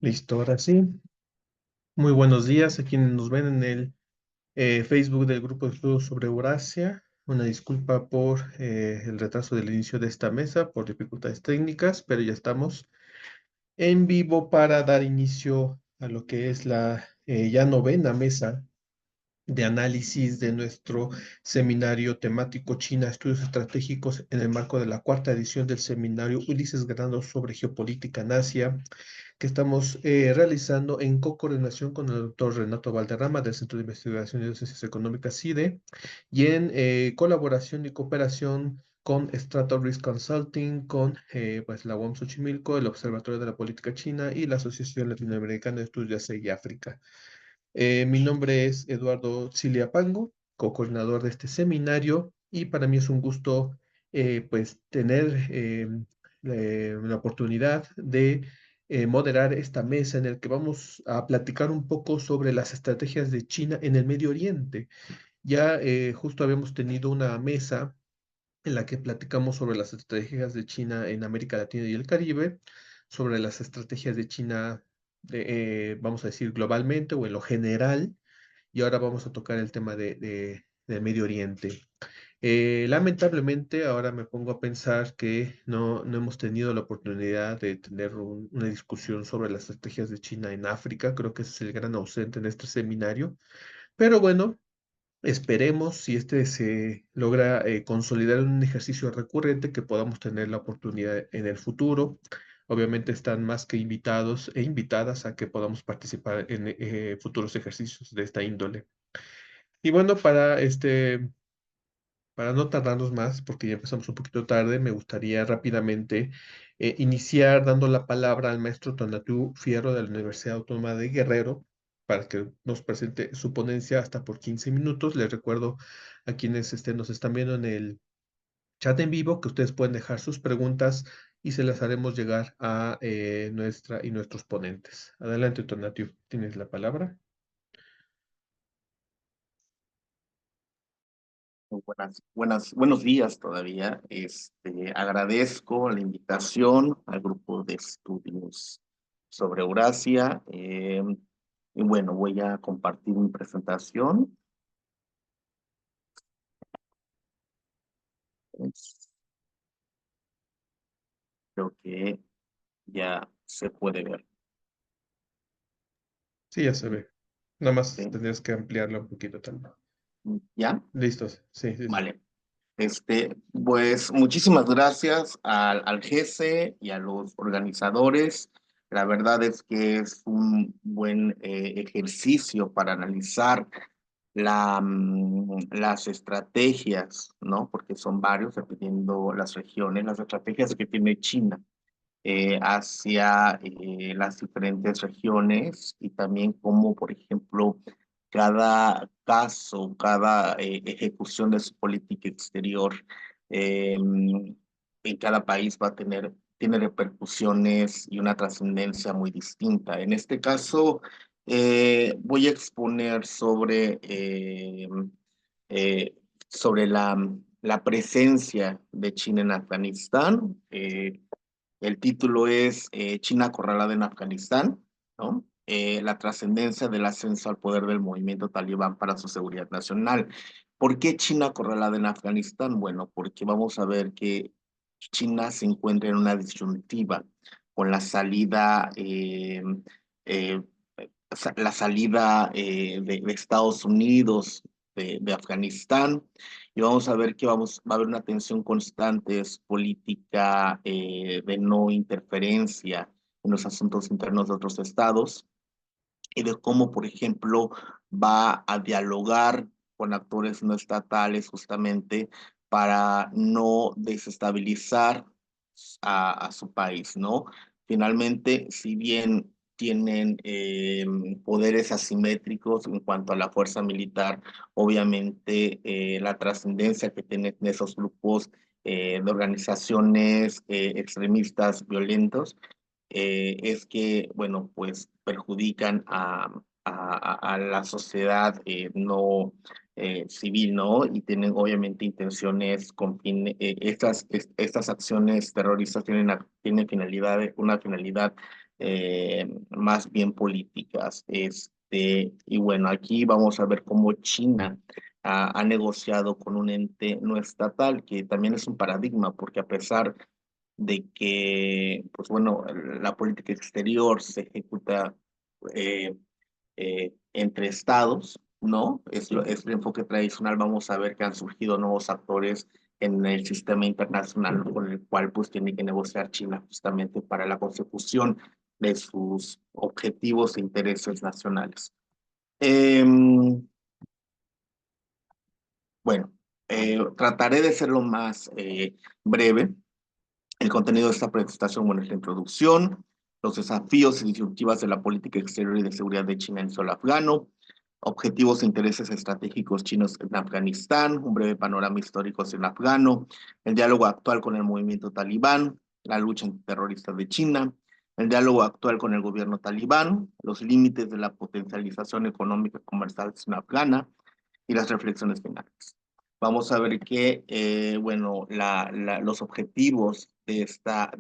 Listo, ahora sí. Muy buenos días a quienes nos ven en el Facebook del Grupo de Estudios sobre Eurasia. Una disculpa por el retraso del inicio de esta mesa por dificultades técnicas, pero ya estamos en vivo para dar inicio a lo que es la ya novena mesa de análisis de nuestro seminario temático China, Estudios Estratégicos en el marco de la cuarta edición del seminario Ulises Granados sobre Geopolítica en Asia, que estamos realizando en co-coordinación con el doctor Renato Valderrama del Centro de Investigación y Ciencias Económicas CIDE y en colaboración y cooperación con Strato Risk Consulting, con pues, la UAM Xochimilco, el Observatorio de la Política China y la Asociación Latinoamericana de Estudios de Asia y África. Mi nombre es Eduardo Pango, co-coordinador de este seminario, y para mí es un gusto pues tener la oportunidad de moderar esta mesa en el que vamos a platicar un poco sobre las estrategias de China en el Medio Oriente. Ya justo habíamos tenido una mesa en la que platicamos sobre las estrategias de China en América Latina y el Caribe, sobre las estrategias de China, vamos a decir, globalmente o en lo general, y ahora vamos a tocar el tema del Medio Oriente. Lamentablemente, ahora me pongo a pensar que no hemos tenido la oportunidad de tener una discusión sobre las estrategias de China en África. Creo que ese es el gran ausente en este seminario. Pero bueno, esperemos si este se logra consolidar en un ejercicio recurrente que podamos tener la oportunidad en el futuro. Obviamente están más que invitados e invitadas a que podamos participar en futuros ejercicios de esta índole. Y bueno, para no tardarnos más, porque ya empezamos un poquito tarde, me gustaría rápidamente iniciar dando la palabra al maestro Tonatiuh Fierro de la Universidad Autónoma de Guerrero para que nos presente su ponencia hasta por 15 minutos. Les recuerdo a quienes nos están viendo en el chat en vivo que ustedes pueden dejar sus preguntas y se las haremos llegar a nuestra y nuestros ponentes. Adelante, Tonatiuh, tienes la palabra. Buenos días todavía. Agradezco la invitación al grupo de estudios sobre Eurasia. Y bueno, voy a compartir mi presentación. Pues, creo que ya se puede ver. Sí, ya se ve. Nada más ¿Sí? tendrías que ampliarlo un poquito también. ¿Ya? Listos. Sí, sí, sí. Vale. Pues muchísimas gracias al GESE y a los organizadores. La verdad es que es un buen ejercicio para analizar las estrategias, ¿no? Porque son varios, dependiendo las regiones, las estrategias que tiene China hacia las diferentes regiones y también cómo, por ejemplo, cada caso, cada ejecución de su política exterior en cada país va a tiene repercusiones y una trascendencia muy distinta. En este caso, voy a exponer eh, sobre la presencia de China en Afganistán. El título es China acorralada en Afganistán, ¿no? La trascendencia del ascenso al poder del movimiento talibán para su seguridad nacional. ¿Por qué China acorralada en Afganistán? Bueno, porque vamos a ver que China se encuentra en una disyuntiva con eh, la salida de Estados Unidos de Afganistán y vamos a ver que va a haber una tensión constante, es política de no interferencia en los asuntos internos de otros estados y de cómo, por ejemplo, va a dialogar con actores no estatales justamente para no desestabilizar a su país, ¿no? Finalmente, si bien tienen poderes asimétricos en cuanto a la fuerza militar, obviamente la trascendencia que tienen esos grupos de organizaciones extremistas violentos es que, bueno, pues perjudican a la sociedad no civil, ¿no? Y tienen obviamente intenciones con estas acciones terroristas tienen finalidad, una finalidad más bien políticas. Y bueno, aquí vamos a ver cómo China ha negociado con un ente no estatal, que también es un paradigma, porque a pesar de que, pues bueno, la política exterior se ejecuta eh, entre estados, ¿no? Es el enfoque tradicional. Vamos a ver que han surgido nuevos actores en el sistema internacional, ¿no? Con el cual pues tiene que negociar China justamente para la consecución de sus objetivos e intereses nacionales. Eh, bueno, trataré de ser lo más breve. El contenido de esta presentación, bueno, es la introducción, los desafíos y disyuntivas de la política exterior y de seguridad de China en el suelo afgano, objetivos e intereses estratégicos chinos en Afganistán, un breve panorama histórico en afgano, el diálogo actual con el movimiento talibán, la lucha antiterrorista de China, el diálogo actual con el gobierno talibán, los límites de la potencialización económica y comercial afgana y las reflexiones finales. Vamos a ver que, bueno, los objetivos de esta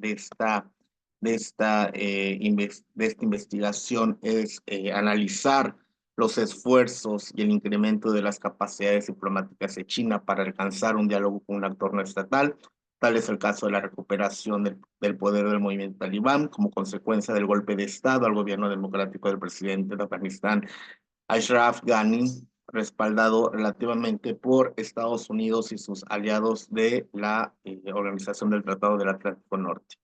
investigación es analizar los esfuerzos y el incremento de las capacidades diplomáticas de China para alcanzar un diálogo con un actor no estatal. Tal es el caso de la recuperación del poder del movimiento talibán como consecuencia del golpe de Estado al gobierno democrático del presidente de Afganistán, Ashraf Ghani, respaldado relativamente por Estados Unidos y sus aliados de la Organización del Tratado del Atlántico Norte.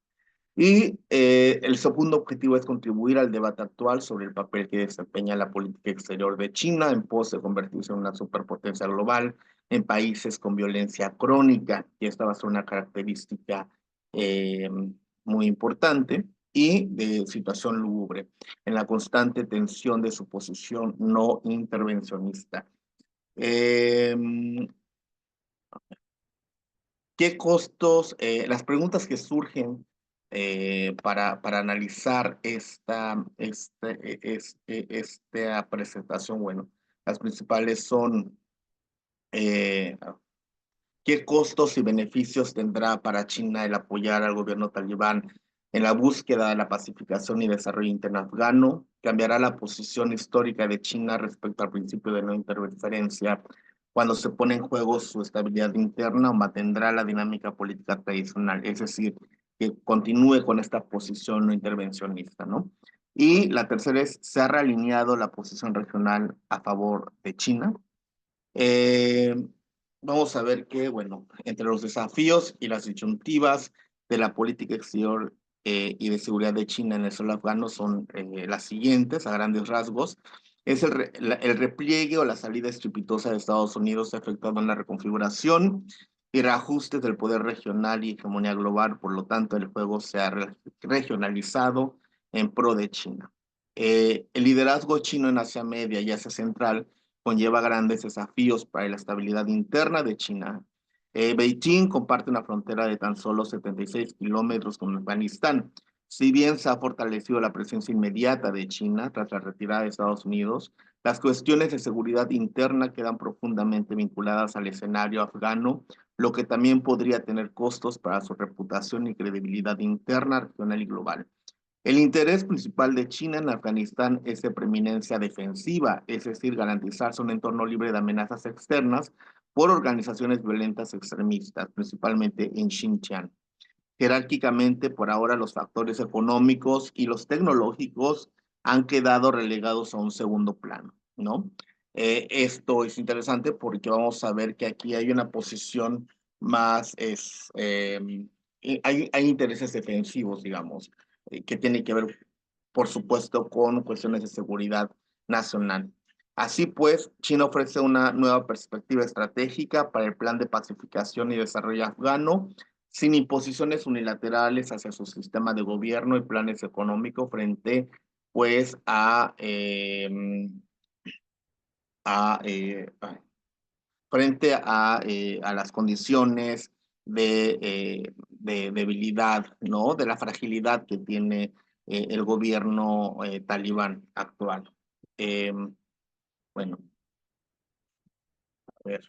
Y el segundo objetivo es contribuir al debate actual sobre el papel que desempeña la política exterior de China en pos de convertirse en una superpotencia global en países con violencia crónica, y esta va a ser una característica eh, muy importante, y de situación lúgubre, en la constante tensión de su posición no intervencionista. Eh, ¿Qué costos, las preguntas que surgen para analizar esta presentación? Bueno, las principales son eh, ¿qué costos y beneficios tendrá para China el apoyar al gobierno talibán en la búsqueda de la pacificación y desarrollo interno afgano? ¿Cambiará la posición histórica de China respecto al principio de no interferencia cuando se pone en juego su estabilidad interna, o mantendrá la dinámica política tradicional? Es decir, que continúe con esta posición no intervencionista, ¿no? Y la tercera es, ¿se ha realineado la posición regional a favor de China? Eh, Vamos a ver que, bueno, entre los desafíos y las disyuntivas de la política exterior y de seguridad de China en el suelo afgano son las siguientes, a grandes rasgos. Es el repliegue o la salida estrepitosa de Estados Unidos efectuado en la reconfiguración y reajustes del poder regional y hegemonía global. Por lo tanto, el juego se ha regionalizado en pro de China. El liderazgo chino en Asia Media y Asia Central conlleva grandes desafíos para la estabilidad interna de China. Beijing comparte una frontera de tan solo 76 kilómetros con Afganistán. Si bien se ha fortalecido la presencia inmediata de China tras la retirada de Estados Unidos, las cuestiones de seguridad interna quedan profundamente vinculadas al escenario afgano, lo que también podría tener costos para su reputación y credibilidad interna, regional y global. El interés principal de China en Afganistán es de preeminencia defensiva, es decir, garantizarse un entorno libre de amenazas externas por organizaciones violentas extremistas, principalmente en Xinjiang. Jerárquicamente, por ahora, los factores económicos y los tecnológicos han quedado relegados a un segundo plano, ¿no? Esto es interesante porque vamos a ver que aquí hay una posición más, hay intereses defensivos, digamos, que tiene que ver, por supuesto, con cuestiones de seguridad nacional. Así pues, China ofrece una nueva perspectiva estratégica para el plan de pacificación y desarrollo afgano, sin imposiciones unilaterales hacia su sistema de gobierno y planes económicos frente, pues, a, eh, a las condiciones de debilidad, ¿no? De la fragilidad que tiene el gobierno talibán actual. Eh, bueno, a ver,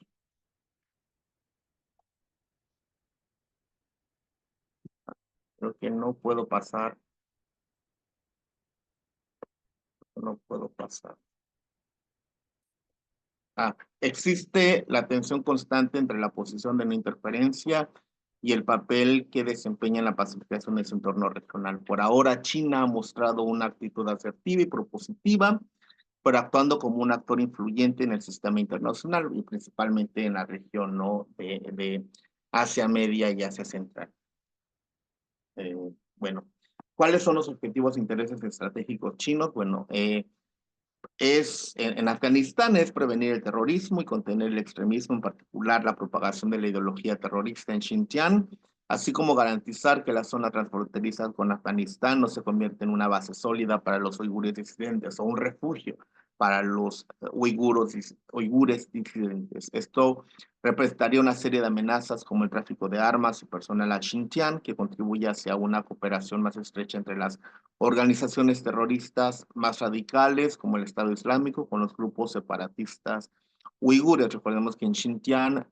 creo que no puedo pasar. no puedo pasar. Existe la tensión constante entre la posición de no interferencia y el papel que desempeña en la pacificación de su entorno regional. Por ahora, China ha mostrado una actitud asertiva y propositiva, pero actuando como un actor influyente en el sistema internacional y principalmente en la región, ¿no? de Asia Media y Asia Central. Bueno, ¿cuáles son los objetivos e intereses estratégicos chinos? Bueno, en Afganistán es prevenir el terrorismo y contener el extremismo, en particular la propagación de la ideología terrorista en Xinjiang, así como garantizar que la zona transfronteriza con Afganistán no se convierta en una base sólida para los uigures disidentes o un refugio para los uigures disidentes. Esto representaría una serie de amenazas como el tráfico de armas y personal a Xinjiang, que contribuye hacia una cooperación más estrecha entre las organizaciones terroristas más radicales, como el Estado Islámico, con los grupos separatistas uigures. Recordemos que en Xinjiang,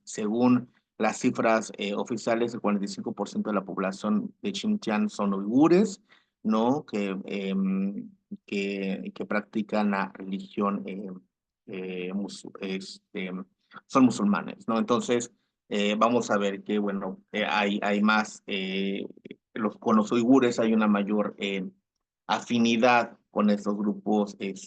según las cifras oficiales, el 45% de la población de Xinjiang son uigures, ¿no? Que practican la religión, son musulmanes, ¿no? Entonces, vamos a ver que, bueno, hay más con los uigures hay una mayor afinidad con estos grupos de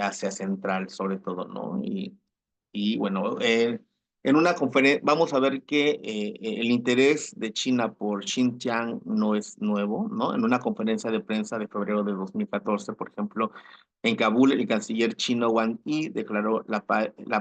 Asia Central, sobre todo, ¿no? Y bueno, en una conferencia, vamos a ver que el interés de China por Xinjiang no es nuevo, ¿no? En una conferencia de prensa de febrero de 2014, por ejemplo, en Kabul, el canciller chino Wang Yi declaró la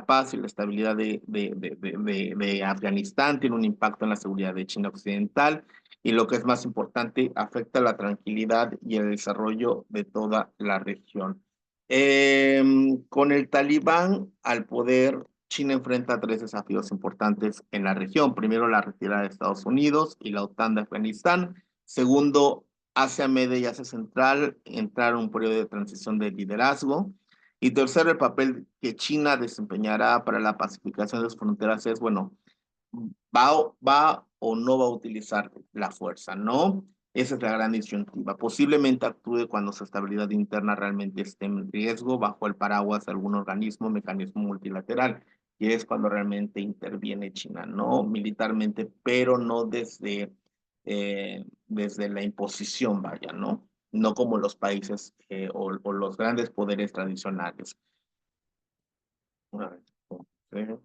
paz y la estabilidad de Afganistán tiene un impacto en la seguridad de China occidental y lo que es más importante, afecta la tranquilidad y el desarrollo de toda la región. Con el talibán al poder, China enfrenta tres desafíos importantes en la región. Primero, la retirada de Estados Unidos y la OTAN de Afganistán. Segundo, Asia Media y Asia Central entrar en un periodo de transición de liderazgo. Y tercero, el papel que China desempeñará para la pacificación de sus fronteras es, bueno, va o no va a utilizar la fuerza, ¿no? Esa es la gran disyuntiva. Posiblemente actúe cuando su estabilidad interna realmente esté en riesgo bajo el paraguas de algún organismo, mecanismo multilateral, y es cuando realmente interviene China, ¿no? Militarmente, pero no desde la imposición, vaya, ¿no? No como los países o los grandes poderes tradicionales. A ver,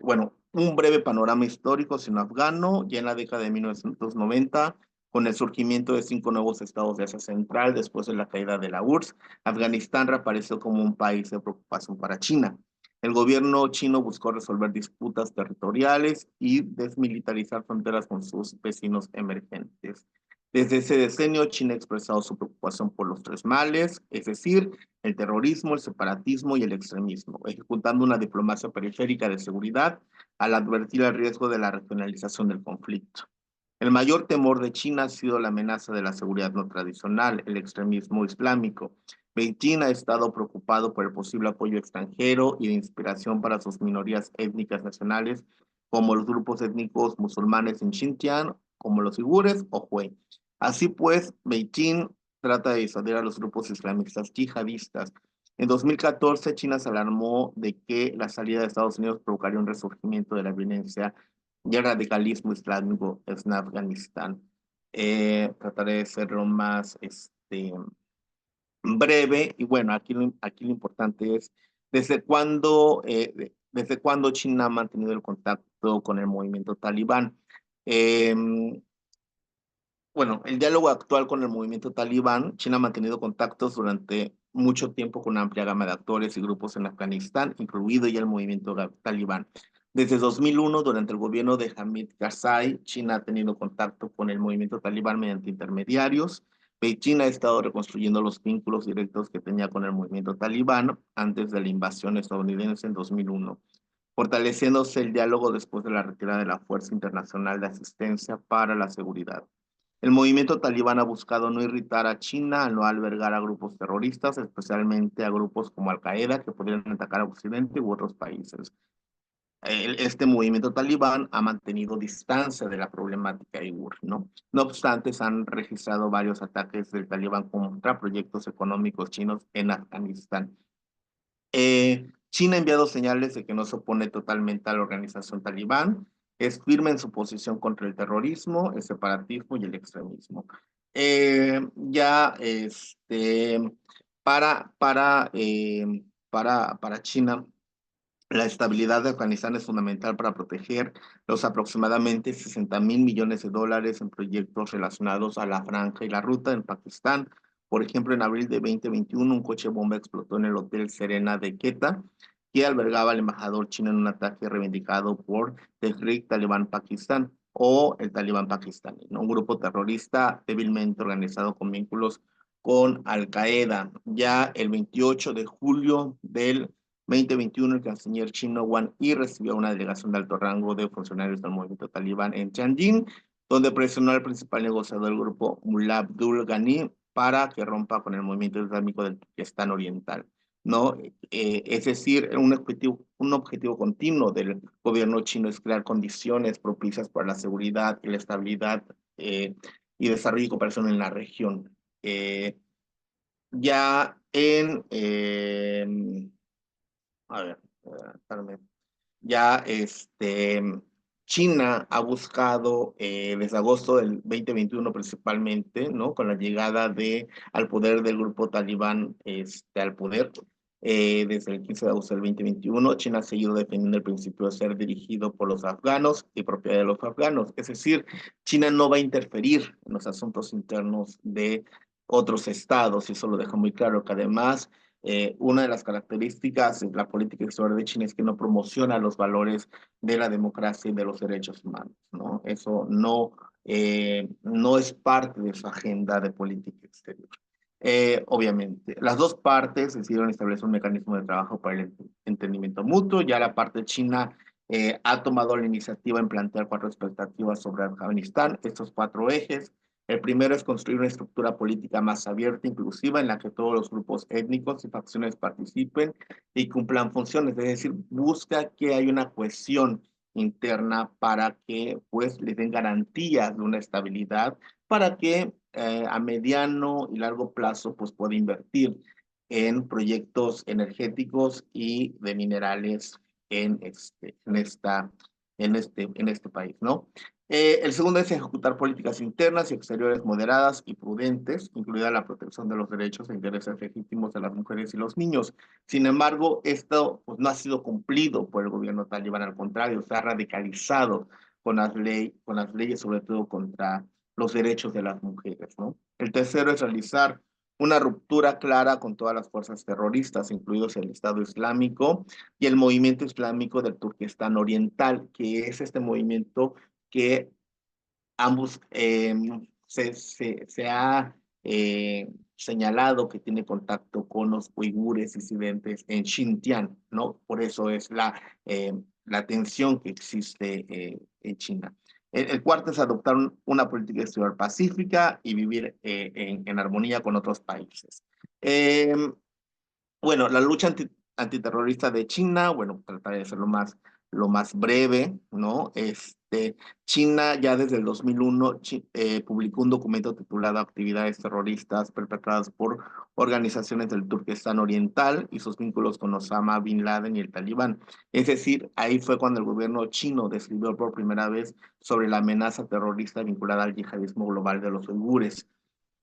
bueno, un breve panorama histórico sino-afgano, ya en la década de 1990, con el surgimiento de 5 nuevos estados de Asia Central después de la caída de la URSS, Afganistán reapareció como un país de preocupación para China. El gobierno chino buscó resolver disputas territoriales y desmilitarizar fronteras con sus vecinos emergentes. Desde ese decenio, China ha expresado su preocupación por los tres males, es decir, el terrorismo, el separatismo y el extremismo, ejecutando una diplomacia periférica de seguridad al advertir el riesgo de la regionalización del conflicto. El mayor temor de China ha sido la amenaza de la seguridad no tradicional, el extremismo islámico. Beijing ha estado preocupado por el posible apoyo extranjero y de inspiración para sus minorías étnicas nacionales, como los grupos étnicos musulmanes en Xinjiang, como los uigures o Hui. Así pues, Beijing trata de disuadir a los grupos islamistas yihadistas. En 2014, China se alarmó de que la salida de Estados Unidos provocaría un resurgimiento de la violencia y el radicalismo islámico en Afganistán. Trataré de ser lo más breve y bueno, aquí lo importante es desde cuándo China ha mantenido el contacto con el movimiento talibán. Eh, bueno, el diálogo actual con el movimiento talibán, China ha mantenido contactos durante mucho tiempo con una amplia gama de actores y grupos en Afganistán, incluido ya el movimiento talibán. Desde 2001, durante el gobierno de Hamid Karzai, China ha tenido contacto con el movimiento talibán mediante intermediarios. Beijing ha estado reconstruyendo los vínculos directos que tenía con el movimiento talibán antes de la invasión estadounidense en 2001, fortaleciéndose el diálogo después de la retirada de la Fuerza Internacional de Asistencia para la Seguridad. El movimiento talibán ha buscado no irritar a China al no albergar a grupos terroristas, especialmente a grupos como Al-Qaeda, que podrían atacar a Occidente u otros países. este movimiento talibán ha mantenido distancia de la problemática uigur, ¿no? No obstante, se han registrado varios ataques del talibán contra proyectos económicos chinos en Afganistán. China ha enviado señales de que no se opone totalmente a la organización talibán, es firme en su posición contra el terrorismo, el separatismo y el extremismo. Ya para China, la estabilidad de Afganistán es fundamental para proteger los aproximadamente 60.000 millones de dólares en proyectos relacionados a la franja y la ruta en Pakistán. Por ejemplo, en abril de 2021, un coche bomba explotó en el Hotel Serena de Quetta, que albergaba al embajador chino en un ataque reivindicado por Tehrik Taliban Pakistán o el Talibán pakistaní, ¿no? Un grupo terrorista débilmente organizado con vínculos con Al-Qaeda. Ya el 28 de julio del 2021, el canciller chino Wang Yi recibió una delegación de alto rango de funcionarios del movimiento talibán en Tianjin, donde presionó al principal negociador del grupo, Mullah Abdul Ghani, para que rompa con el movimiento islámico del Turquestán Oriental, ¿no? Es decir, un objetivo continuo del gobierno chino es crear condiciones propicias para la seguridad y la estabilidad y desarrollo y cooperación en la región. Ya en a ver, espérame. Ya China ha buscado desde agosto del 2021 principalmente, ¿no? Con la llegada al poder del grupo talibán al poder, desde el 15 de agosto del 2021, China ha seguido defendiendo el principio de ser dirigido por los afganos y propiedad de los afganos. Es decir, China no va a interferir en los asuntos internos de otros estados, y eso lo deja muy claro, que además una de las características de la política exterior de China es que no promociona los valores de la democracia y de los derechos humanos, ¿no? Eso no es parte de su agenda de política exterior. Obviamente, las dos partes decidieron establecer un mecanismo de trabajo para el entendimiento mutuo. Ya la parte china ha tomado la iniciativa en plantear cuatro expectativas sobre Afganistán, estos cuatro ejes. El primero es construir una estructura política más abierta, inclusiva, en la que todos los grupos étnicos y facciones participen y cumplan funciones. Es decir, busca que haya una cohesión interna para que pues le den garantías de una estabilidad, para que a mediano y largo plazo pues pueda invertir en proyectos energéticos y de minerales en este país, ¿no? El segundo es ejecutar políticas internas y exteriores moderadas y prudentes, incluida la protección de los derechos e intereses legítimos de las mujeres y los niños. Sin embargo, esto pues, no ha sido cumplido por el gobierno talibán, al contrario, se ha radicalizado con las leyes, sobre todo contra los derechos de las mujeres, ¿no? El tercero es realizar una ruptura clara con todas las fuerzas terroristas, incluidos el Estado Islámico y el movimiento islámico del Turquestán Oriental, que es este movimiento que ambos se ha señalado que tiene contacto con los uigures disidentes en Xinjiang, ¿no? Por eso es la tensión que existe en China. El cuarto es adoptar una política exterior pacífica y vivir en armonía con otros países. Eh, bueno, la lucha antiterrorista de China, bueno, trataré de ser lo más breve, ¿no? China ya desde el 2001 publicó un documento titulado Actividades terroristas perpetradas por organizaciones del Turquestán Oriental y sus vínculos con Osama Bin Laden y el Talibán. Es decir, ahí fue cuando el gobierno chino describió por primera vez sobre la amenaza terrorista vinculada al yihadismo global de los uigures.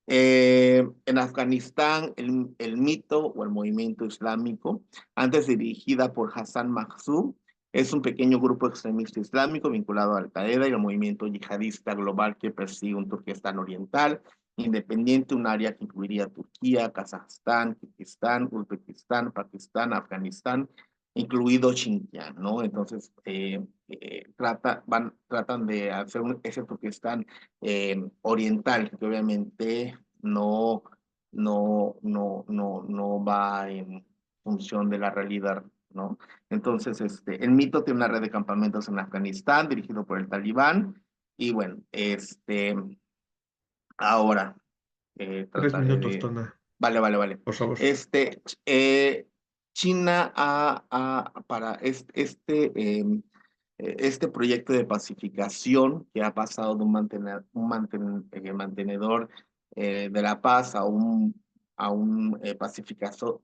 En Afganistán, el mito o el movimiento islámico, antes dirigida por Hassan Mahzoud, es un pequeño grupo extremista islámico vinculado a Al-Qaeda y al movimiento yihadista global que persigue un Turquestán oriental, independiente, un área que incluiría Turquía, Kazajstán, Kirguistán, Uzbekistán, Pakistán, Afganistán, incluido Xinjiang, ¿no? Entonces, tratan de hacer ese Turquestán oriental, que obviamente no va en función de la realidad, ¿no? Entonces, el mito tiene una red de campamentos en Afganistán dirigido por el Talibán y bueno, ahora Tres trataré minutos, de... Tona, Vale, vale, vale. por favor. Este, China para este proyecto de pacificación que ha pasado de mantenedor de la paz a un pacificador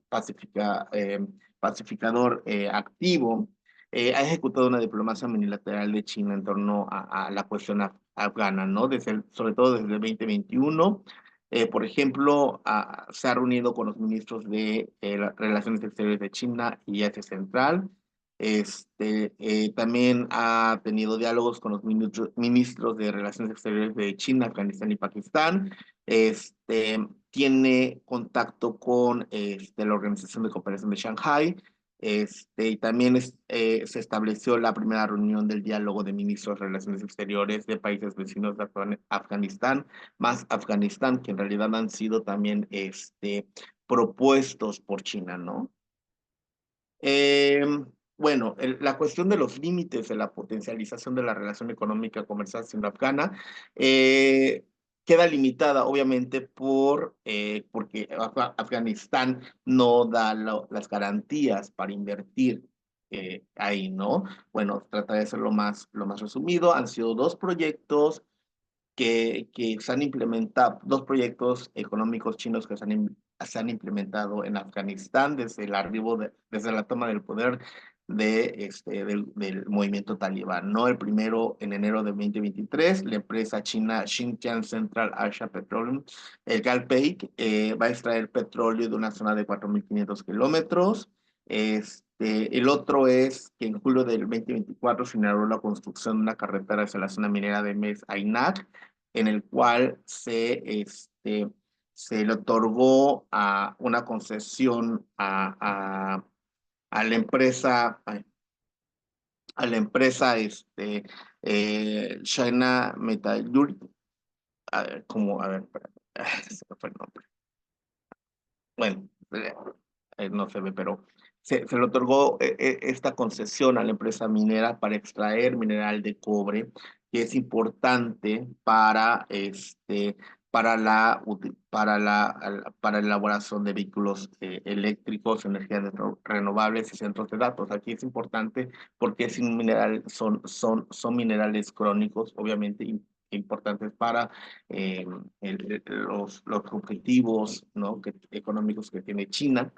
activo, ha ejecutado una diplomacia unilateral de China en torno a la cuestión afgana, ¿no? Sobre todo desde el 2021. Por ejemplo, se ha reunido con los ministros de Relaciones Exteriores de China y Asia Central. También ha tenido diálogos con los ministros de Relaciones Exteriores de China, Afganistán y Pakistán. Tiene contacto con la Organización de Cooperación de Shanghái. Y también se estableció la primera reunión del diálogo de ministros de Relaciones Exteriores de países vecinos de Afganistán, más Afganistán, que en realidad han sido también propuestos por China, ¿no? Eh, bueno, la cuestión de los límites de la potencialización de la relación económica comercial sino-afgana queda limitada, obviamente, porque Afganistán no da las garantías para invertir ahí, ¿no? Bueno, trataré de hacerlo lo más resumido. Han sido dos proyectos que se han implementado, dos proyectos económicos chinos que se han implementado en Afganistán desde el arribo, desde la toma del poder del movimiento talibán, ¿no? El primero en enero de 2023, la empresa china Xinjiang Central Asia Petroleum, el GALPEIC, va a extraer petróleo de una zona de 4.500 kilómetros. El otro es que en julio del 2024 se inauguró la construcción de una carretera hacia la zona minera de Mes Aynak, en el cual se le otorgó a una concesión a la empresa, a la empresa China Metallurgy, a ver, espérame, se me fue el nombre. Bueno, no se ve, pero se le otorgó esta concesión a la empresa minera para extraer mineral de cobre, que es importante para la elaboración de vehículos eléctricos, energías renovables y centros de datos. Aquí es importante porque es un mineral, son minerales crónicos, obviamente importantes para los objetivos, ¿no? Económicos que tiene China.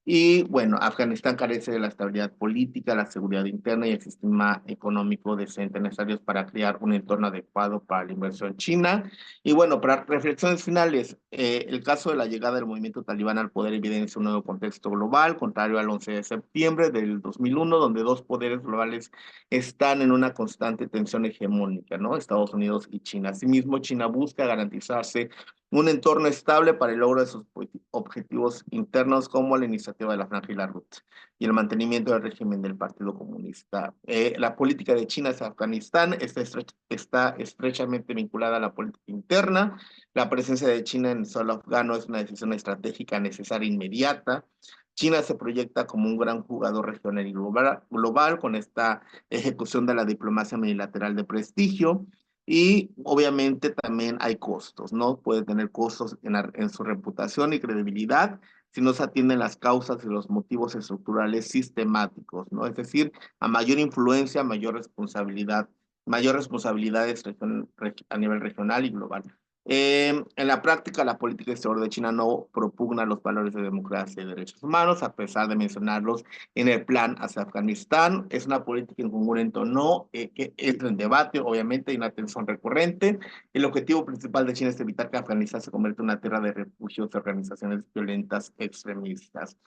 Y bueno, Afganistán carece de la estabilidad política, la seguridad interna y el sistema económico decente necesarios para crear un entorno adecuado para la inversión china. Y bueno, para reflexiones finales, el caso de la llegada del movimiento talibán al poder evidencia un nuevo contexto global, contrario al 11 de septiembre del 2001, donde dos poderes globales están en una constante tensión hegemónica, ¿no? Estados Unidos y China. Asimismo, China busca garantizarse un entorno estable para el logro de sus objetivos internos, como la iniciativa de la Franja y la Ruta y el mantenimiento del régimen del Partido Comunista. La política de China hacia Afganistán está estrechamente vinculada a la política interna. La presencia de China en el suelo afgano es una decisión estratégica necesaria e inmediata. China se proyecta como un gran jugador regional y global con esta ejecución de la diplomacia unilateral de prestigio. Y obviamente también hay costos, ¿no? Puede tener costos en su reputación y credibilidad si no se atienden las causas y los motivos estructurales sistemáticos, ¿no? Es decir, a mayor influencia, mayor responsabilidades a nivel regional y global. En la práctica, la política exterior de China no propugna los valores de democracia y derechos humanos, a pesar de mencionarlos en el plan hacia Afganistán. Es una política incongruente o no, que entra en debate, obviamente, y una tensión recurrente. El objetivo principal de China es evitar que Afganistán se convierta en una tierra de refugios de organizaciones violentas extremistas.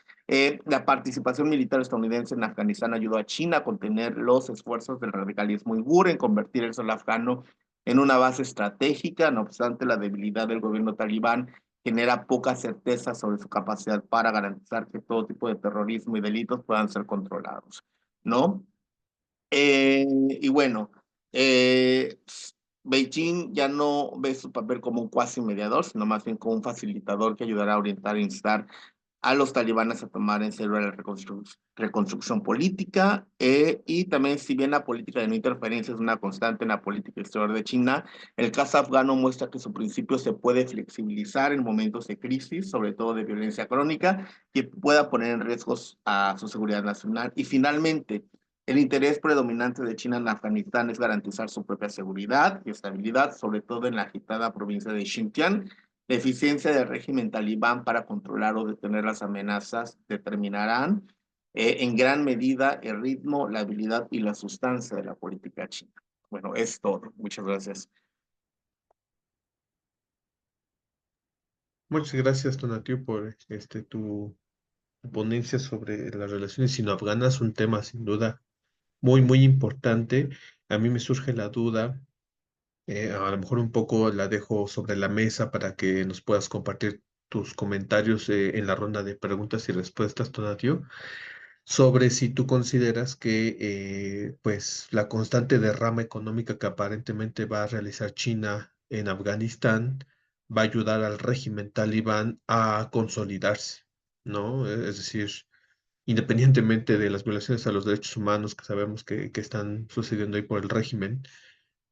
La participación militar estadounidense en Afganistán ayudó a China a contener los esfuerzos del radicalismo uigur en convertir el suelo afgano en una base estratégica. No obstante, la debilidad del gobierno talibán genera poca certeza sobre su capacidad para garantizar que todo tipo de terrorismo y delitos puedan ser controlados, ¿no? Y bueno, eh, Beijing ya no ve su papel como un cuasi mediador, sino más bien como un facilitador que ayudará a orientar e instar a los talibanes a tomar en serio la reconstrucción política. Y también, si bien la política de no interferencia es una constante en la política exterior de China, el caso afgano muestra que su principio se puede flexibilizar en momentos de crisis, sobre todo de violencia crónica, que pueda poner en riesgo a su seguridad nacional. Y finalmente, El interés predominante de China en Afganistán es garantizar su propia seguridad y estabilidad, sobre todo en la agitada provincia de Xinjiang. La eficiencia del régimen talibán para controlar o detener las amenazas determinarán en gran medida el ritmo, la habilidad y la sustancia de la política china. Bueno, es todo. Muchas gracias. Muchas gracias, Tonatiuh, por tu ponencia sobre las relaciones sino-afganas, un tema sin duda muy, muy importante. A mí me surge la duda, a lo mejor un poco la dejo sobre la mesa para que nos puedas compartir tus comentarios en la ronda de preguntas y respuestas, Tonatiuh, sobre si tú consideras que pues la constante derrama económica que aparentemente va a realizar China en Afganistán va a ayudar al régimen talibán a consolidarse, ¿no? Es decir, independientemente de las violaciones a los derechos humanos que sabemos que están sucediendo ahí por el régimen,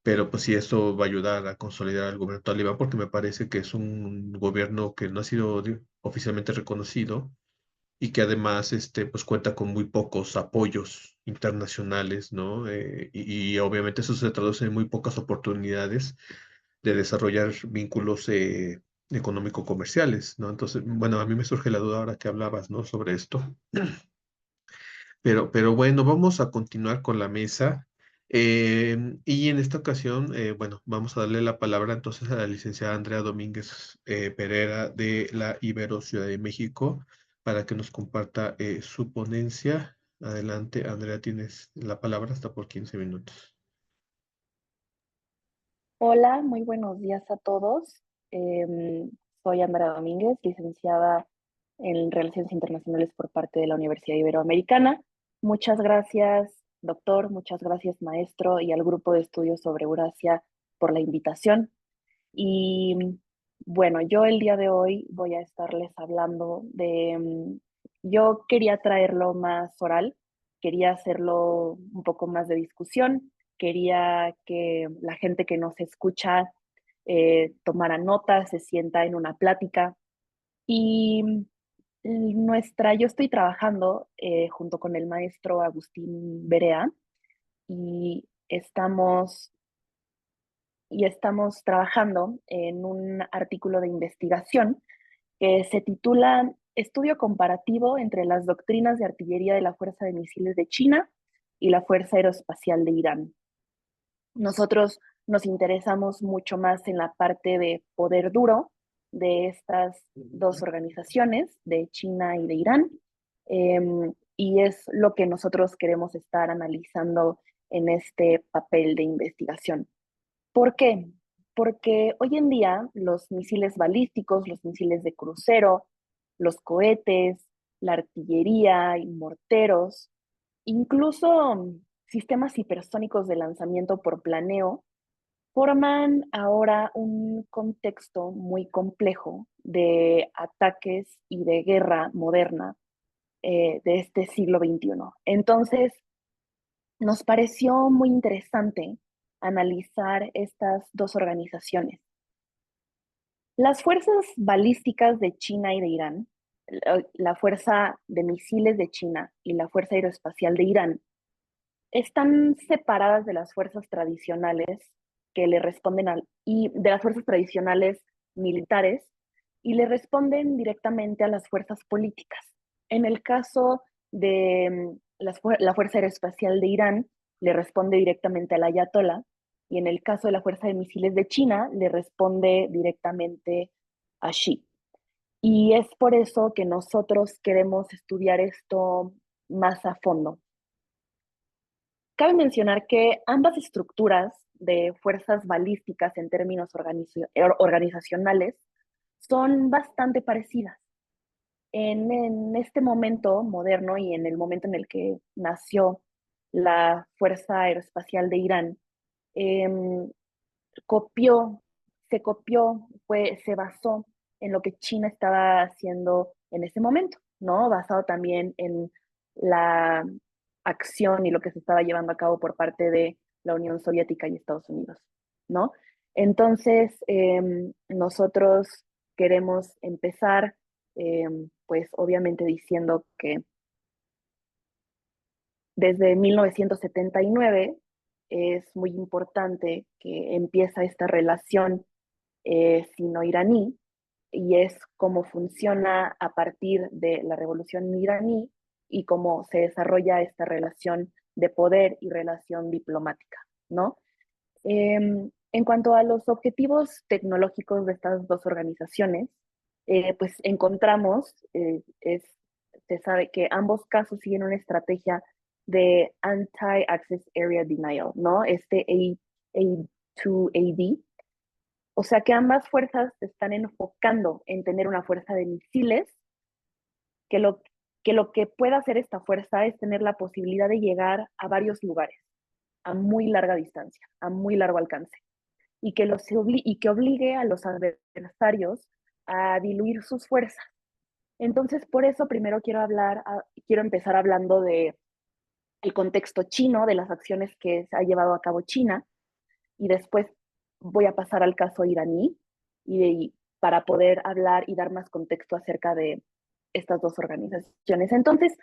pero pues sí, esto va a ayudar a consolidar al gobierno talibán porque me parece que es un gobierno que no ha sido oficialmente reconocido y que además pues cuenta con muy pocos apoyos internacionales, ¿no? Y obviamente eso se traduce en muy pocas oportunidades de desarrollar vínculos económico-comerciales, ¿no? Entonces, bueno, a mí me surge la duda ahora que hablabas, ¿no? Sobre esto. Pero bueno, vamos a continuar con la mesa. Y en esta ocasión, bueno, vamos a darle la palabra entonces a la licenciada Andrea Domínguez Pereira de la Ibero Ciudad de México para que nos comparta su ponencia. Adelante, Andrea, tienes la palabra hasta por 15 minutos. Hola, muy buenos días a todos. Soy Andrea Domínguez, licenciada en Relaciones Internacionales por parte de la Universidad Iberoamericana. Muchas gracias, doctor, muchas gracias, maestro, y al grupo de estudios sobre Eurasia por la invitación. Y bueno, yo el día de hoy voy a estarles hablando yo quería traerlo más oral, quería hacerlo un poco más de discusión, quería que la gente que nos escucha tomara notas, se sienta en una plática. Y yo estoy trabajando junto con el maestro Agustín Berea y estamos trabajando en un artículo de investigación que se titula Estudio comparativo entre las doctrinas de artillería de la Fuerza de Misiles de China y la Fuerza Aeroespacial de Irán. Nosotros nos interesamos mucho más en la parte de poder duro de estas dos organizaciones, de China y de Irán, y es lo que nosotros queremos estar analizando en este papel de investigación. ¿Por qué? Porque hoy en día los misiles balísticos, los misiles de crucero, los cohetes, la artillería y morteros, incluso sistemas hipersónicos de lanzamiento por planeo, forman ahora un contexto muy complejo de ataques y de guerra moderna de este siglo XXI. Entonces, nos pareció muy interesante analizar estas dos organizaciones. Las fuerzas balísticas de China y de Irán, la Fuerza de Misiles de China y la Fuerza Aeroespacial de Irán, están separadas de las fuerzas tradicionales que le responden y de las fuerzas tradicionales militares y le responden directamente a las fuerzas políticas. En el caso de la Fuerza Aeroespacial de Irán, le responde directamente al Ayatollah, y en el caso de la Fuerza de Misiles de China, le responde directamente a Xi. Y es por eso que nosotros queremos estudiar esto más a fondo. Cabe mencionar que ambas estructuras de fuerzas balísticas en términos organizacionales son bastante parecidas. En este momento moderno y en el momento en el que nació la Fuerza Aeroespacial de Irán, em, copió, se basó en lo que China estaba haciendo en ese momento, ¿no? Basado también en la acción y lo que se estaba llevando a cabo por parte de la Unión Soviética y Estados Unidos, ¿no? Entonces, nosotros queremos empezar, pues obviamente diciendo que Desde 1979 es muy importante que empieza esta relación sino-iraní, y es cómo funciona a partir de la revolución iraní y cómo se desarrolla esta relación de poder y relación diplomática, ¿no? En cuanto a los objetivos tecnológicos de estas dos organizaciones, pues encontramos, se sabe que ambos casos siguen una estrategia de Anti-Access Area Denial, ¿no? Este A2AD. O sea que ambas fuerzas se están enfocando en tener una fuerza de misiles, que lo que pueda hacer esta fuerza es tener la posibilidad de llegar a varios lugares, a muy larga distancia, a muy largo alcance, y que obligue a los adversarios a diluir sus fuerzas. Entonces, por eso primero quiero empezar hablando de el contexto chino, de las acciones que se ha llevado a cabo China, y después voy a pasar al caso iraní para poder hablar y dar más contexto acerca de estas dos organizaciones. Entonces,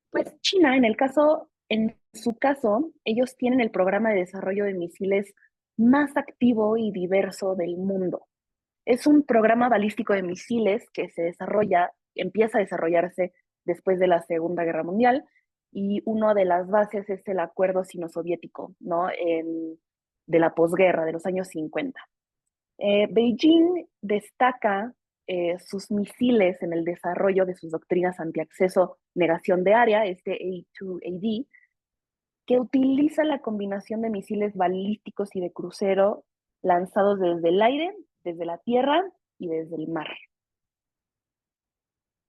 pues China, en su caso, ellos tienen el programa de desarrollo de misiles más activo y diverso del mundo. Es un programa balístico de misiles que empieza a desarrollarse después de la Segunda Guerra Mundial, y una de las bases es el acuerdo sino-soviético, ¿no? De la posguerra, de los años 50. Beijing destaca sus misiles en el desarrollo de sus doctrinas antiacceso, negación de área, este A2AD, que utiliza la combinación de misiles balísticos y de crucero lanzados desde el aire, desde la tierra y desde el mar.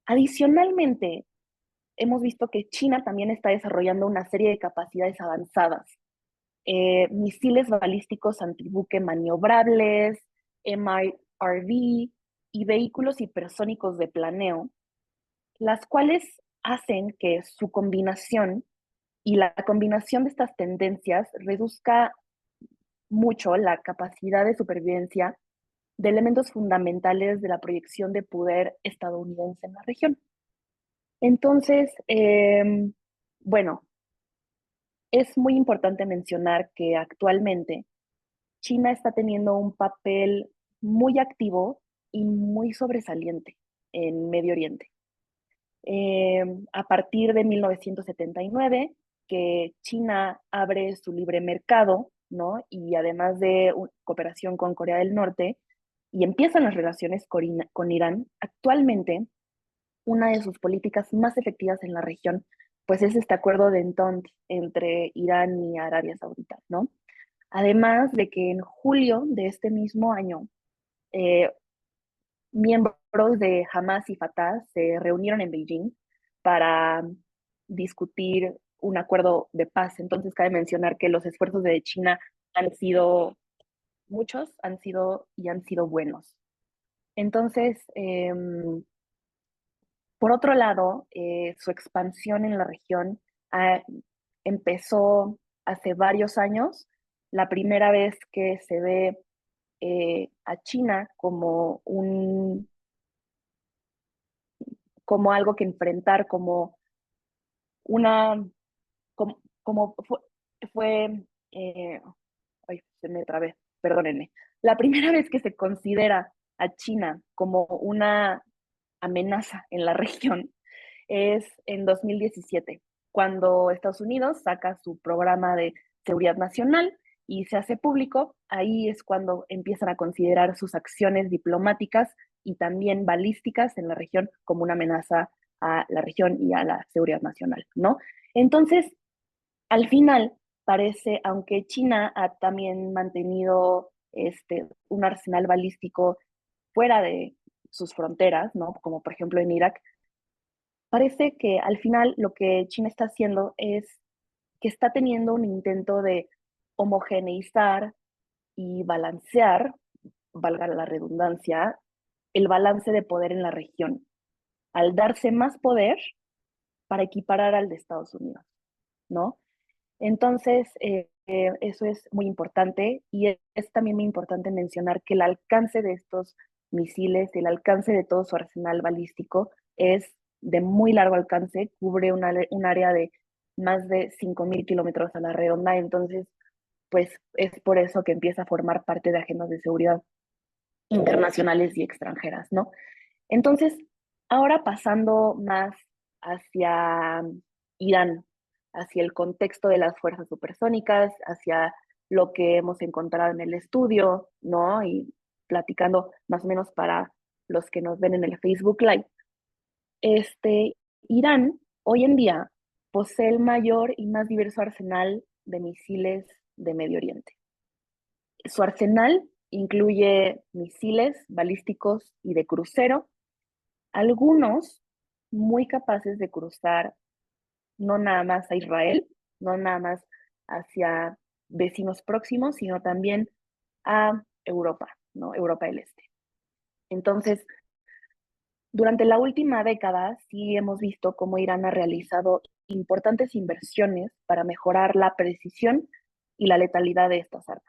Adicionalmente, hemos visto que China también está desarrollando una serie de capacidades avanzadas, misiles balísticos antibuque maniobrables, MIRV y vehículos hipersónicos de planeo, las cuales hacen que su combinación y la combinación de estas tendencias reduzca mucho la capacidad de supervivencia de elementos fundamentales de la proyección de poder estadounidense en la región. Entonces, bueno, es muy importante mencionar que actualmente China está teniendo un papel muy activo y muy sobresaliente en Medio Oriente. A partir de 1979, que China abre su libre mercado, ¿no? Y además de cooperación con Corea del Norte, y empiezan las relaciones con Irán, actualmente una de sus políticas más efectivas en la región, pues es este acuerdo de Entente entre Irán y Arabia Saudita, ¿no? Además de que en julio de este mismo año, eh, miembros de Hamas y Fatah se reunieron en Beijing para discutir un acuerdo de paz. Entonces, cabe mencionar que los esfuerzos de China han sido muchos, han sido buenos. Entonces, por otro lado, su expansión en la región ah, empezó hace varios años. La primera vez que se ve a China como algo que enfrentar, como una, como fue ay, se me trabé, perdónenme. La primera vez que se considera a China como una amenaza en la región es en 2017, cuando Estados Unidos saca su programa de seguridad nacional y se hace público. Ahí es cuando empiezan a considerar sus acciones diplomáticas y también balísticas en la región como una amenaza a la región y a la seguridad nacional, ¿no? Entonces, al final, parece, aunque China ha también mantenido un arsenal balístico fuera de sus fronteras, ¿no? Como por ejemplo en Irak, parece que al final lo que China está haciendo es que está teniendo un intento de homogeneizar y balancear, valga la redundancia, el balance de poder en la región, al darse más poder para equiparar al de Estados Unidos, ¿no? Entonces, eso es muy importante, y es también muy importante mencionar que el alcance de estos misiles, el alcance de todo su arsenal balístico es de muy largo alcance, cubre un área de más de 5.000 kilómetros a la redonda. Entonces, pues es por eso que empieza a formar parte de agendas de seguridad internacionales y extranjeras, ¿no? Entonces, ahora pasando más hacia Irán, hacia el contexto de las fuerzas supersónicas, hacia lo que hemos encontrado en el estudio, ¿no? Y platicando más o menos para los que nos ven en el Facebook Live. Irán hoy en día posee el mayor y más diverso arsenal de misiles de Medio Oriente. Su arsenal incluye misiles balísticos y de crucero, algunos muy capaces de cruzar no nada más a Israel, no nada más hacia vecinos próximos, sino también a Europa, ¿no? Europa del Este. Entonces, durante la última década sí hemos visto cómo Irán ha realizado importantes inversiones para mejorar la precisión y la letalidad de estas armas.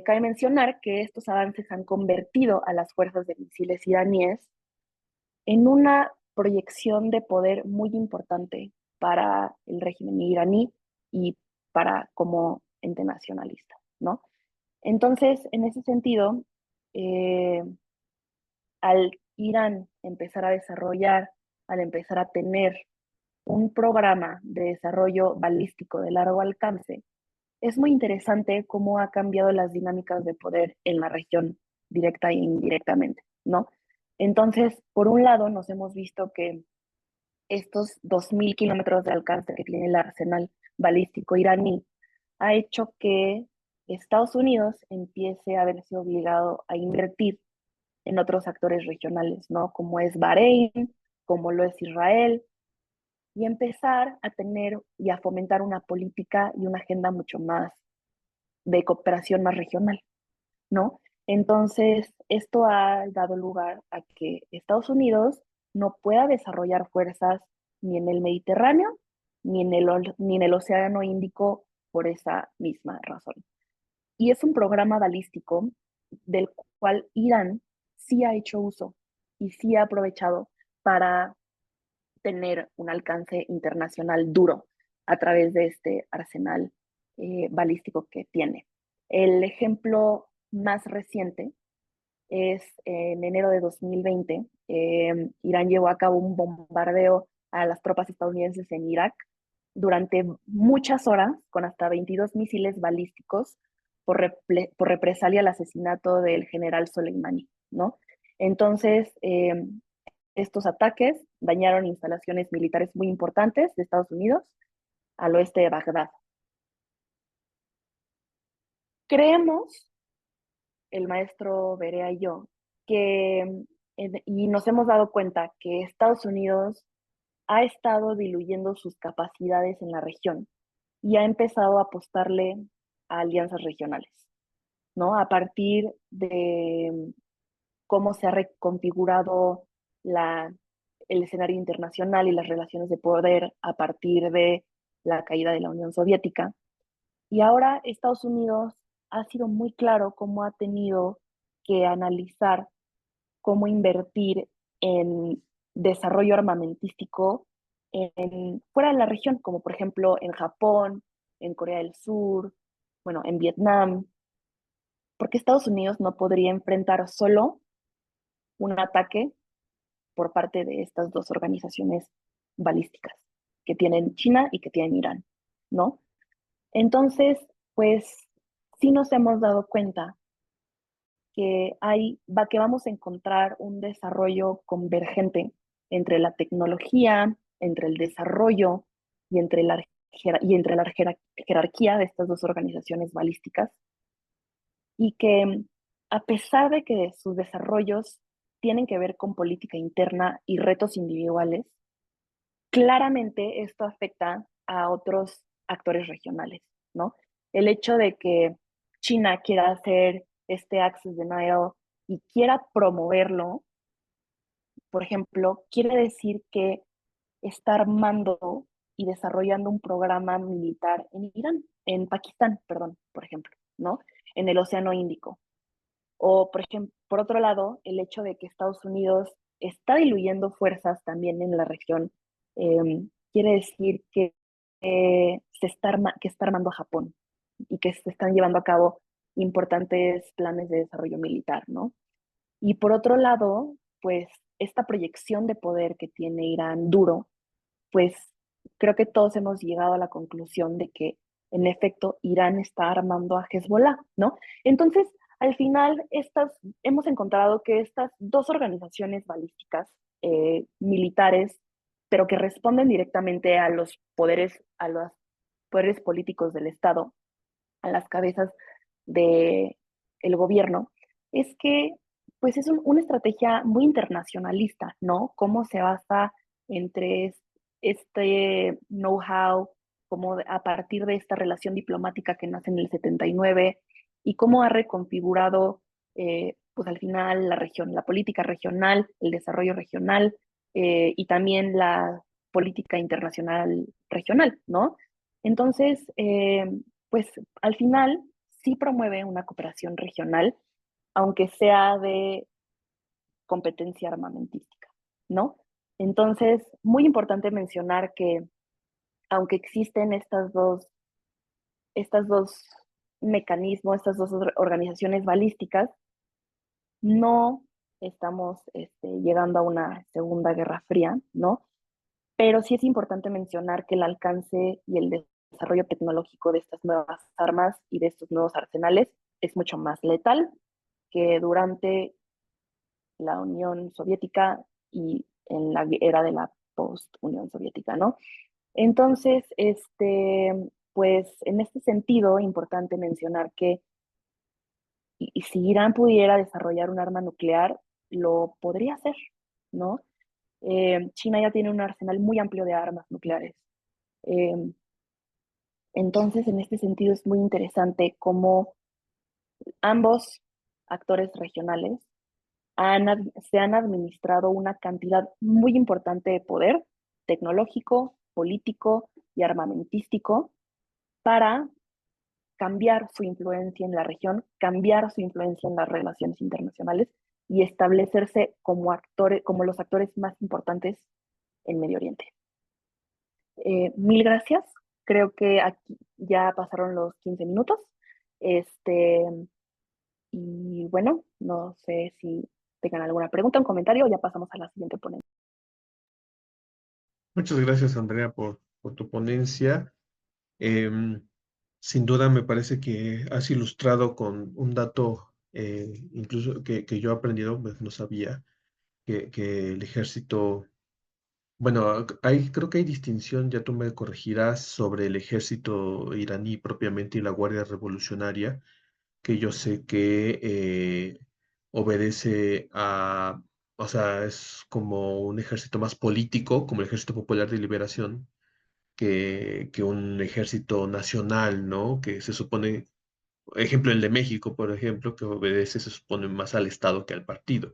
Cabe mencionar que estos avances han convertido a las fuerzas de misiles iraníes en una proyección de poder muy importante para el régimen iraní y para como ente nacionalista, ¿no? Entonces, en ese sentido, eh, al Irán empezar a desarrollar, al empezar a tener un programa de desarrollo balístico de largo alcance, es muy interesante cómo ha cambiado las dinámicas de poder en la región, directa e indirectamente, ¿no? Entonces, por un lado, nos hemos visto que estos 2.000 kilómetros de alcance que tiene el arsenal balístico iraní ha hecho que Estados Unidos empiece a verse obligado a invertir en otros actores regionales, ¿no? Como es Bahrein, como lo es Israel, y empezar a tener y a fomentar una política y una agenda mucho más de cooperación más regional, ¿no? Entonces, esto ha dado lugar a que Estados Unidos no pueda desarrollar fuerzas ni en el Mediterráneo ni en el Océano Índico por esa misma razón. Y es un programa balístico del cual Irán sí ha hecho uso y sí ha aprovechado para tener un alcance internacional duro a través de este arsenal balístico que tiene. El ejemplo más reciente es en enero de 2020, Irán llevó a cabo un bombardeo a las tropas estadounidenses en Irak durante muchas horas con hasta 22 misiles balísticos por represalia al asesinato del general Soleimani, ¿no? Entonces, estos ataques dañaron instalaciones militares muy importantes de Estados Unidos al oeste de Bagdad. Creemos, el maestro Berea y yo, que, y nos hemos dado cuenta que Estados Unidos ha estado diluyendo sus capacidades en la región y ha empezado a apostarle a alianzas regionales, ¿no? A partir de cómo se ha reconfigurado el escenario internacional y las relaciones de poder a partir de la caída de la Unión Soviética. Y ahora Estados Unidos ha sido muy claro cómo ha tenido que analizar cómo invertir en desarrollo armamentístico fuera de la región, como por ejemplo en Japón, en Corea del Sur, bueno, en Vietnam, porque Estados Unidos no podría enfrentar solo un ataque por parte de estas dos organizaciones balísticas que tienen China y que tienen Irán, ¿no? Entonces, pues sí nos hemos dado cuenta que vamos a encontrar un desarrollo convergente entre la tecnología, entre el desarrollo y entre la jerarquía de estas dos organizaciones balísticas, y que a pesar de que sus desarrollos tienen que ver con política interna y retos individuales, claramente esto afecta a otros actores regionales, ¿no? El hecho de que China quiera hacer este Access Denial y quiera promoverlo, por ejemplo, quiere decir que está armando y desarrollando un programa militar en Irán, en Pakistán, perdón, por ejemplo, ¿no? En el Océano Índico. O, por ejemplo, por otro lado, el hecho de que Estados Unidos está diluyendo fuerzas también en la región quiere decir que, que está armando a Japón y que se están llevando a cabo importantes planes de desarrollo militar, ¿no? Y por otro lado, pues esta proyección de poder que tiene Irán duro, pues creo que todos hemos llegado a la conclusión de que en efecto Irán está armando a Hezbollah, ¿no? Entonces, al final, hemos encontrado que estas dos organizaciones balísticas militares, pero que responden directamente a a los poderes políticos del Estado, a las cabezas del gobierno, es que pues es una estrategia muy internacionalista, ¿no? Cómo se basa entre este know-how, como a partir de esta relación diplomática que nace en el 79 y cómo ha reconfigurado, pues al final la región, la política regional, el desarrollo regional y también la política internacional regional, ¿no? Entonces, pues al final sí promueve una cooperación regional, aunque sea de competencia armamentística, ¿no? Entonces, muy importante mencionar que aunque existen estas dos mecanismos, estas dos organizaciones balísticas, no estamos llegando a una segunda guerra fría, ¿no? Pero sí es importante mencionar que el alcance y el desarrollo tecnológico de estas nuevas armas y de estos nuevos arsenales es mucho más letal que durante la Unión Soviética y en la era de la post-Unión Soviética, ¿no? Entonces, pues en este sentido, importante mencionar que y si Irán pudiera desarrollar un arma nuclear, lo podría hacer, ¿no? China ya tiene un arsenal muy amplio de armas nucleares. Eh, entonces, en este sentido, es muy interesante cómo ambos actores regionales se han administrado una cantidad muy importante de poder tecnológico, político y armamentístico para cambiar su influencia en la región, cambiar su influencia en las relaciones internacionales y establecerse como actores, como los actores más importantes en Medio Oriente. Mil gracias. Creo que aquí ya pasaron los 15 minutos. Este, y bueno, no sé si tengan alguna pregunta, un comentario, o ya pasamos a la siguiente ponencia. Muchas gracias, Andrea, por tu ponencia. Em, Sin duda me parece que has ilustrado con un dato, incluso que yo he aprendido, pues no sabía, que el ejército, bueno, creo que hay distinción, ya tú me corregirás, sobre el ejército iraní propiamente y la Guardia Revolucionaria, que yo sé que obedece a, o sea, es como un ejército más político, como el Ejército Popular de Liberación, que un ejército nacional, ¿no? Que se supone, ejemplo, el de México, por ejemplo, que obedece, se supone, más al Estado que al partido.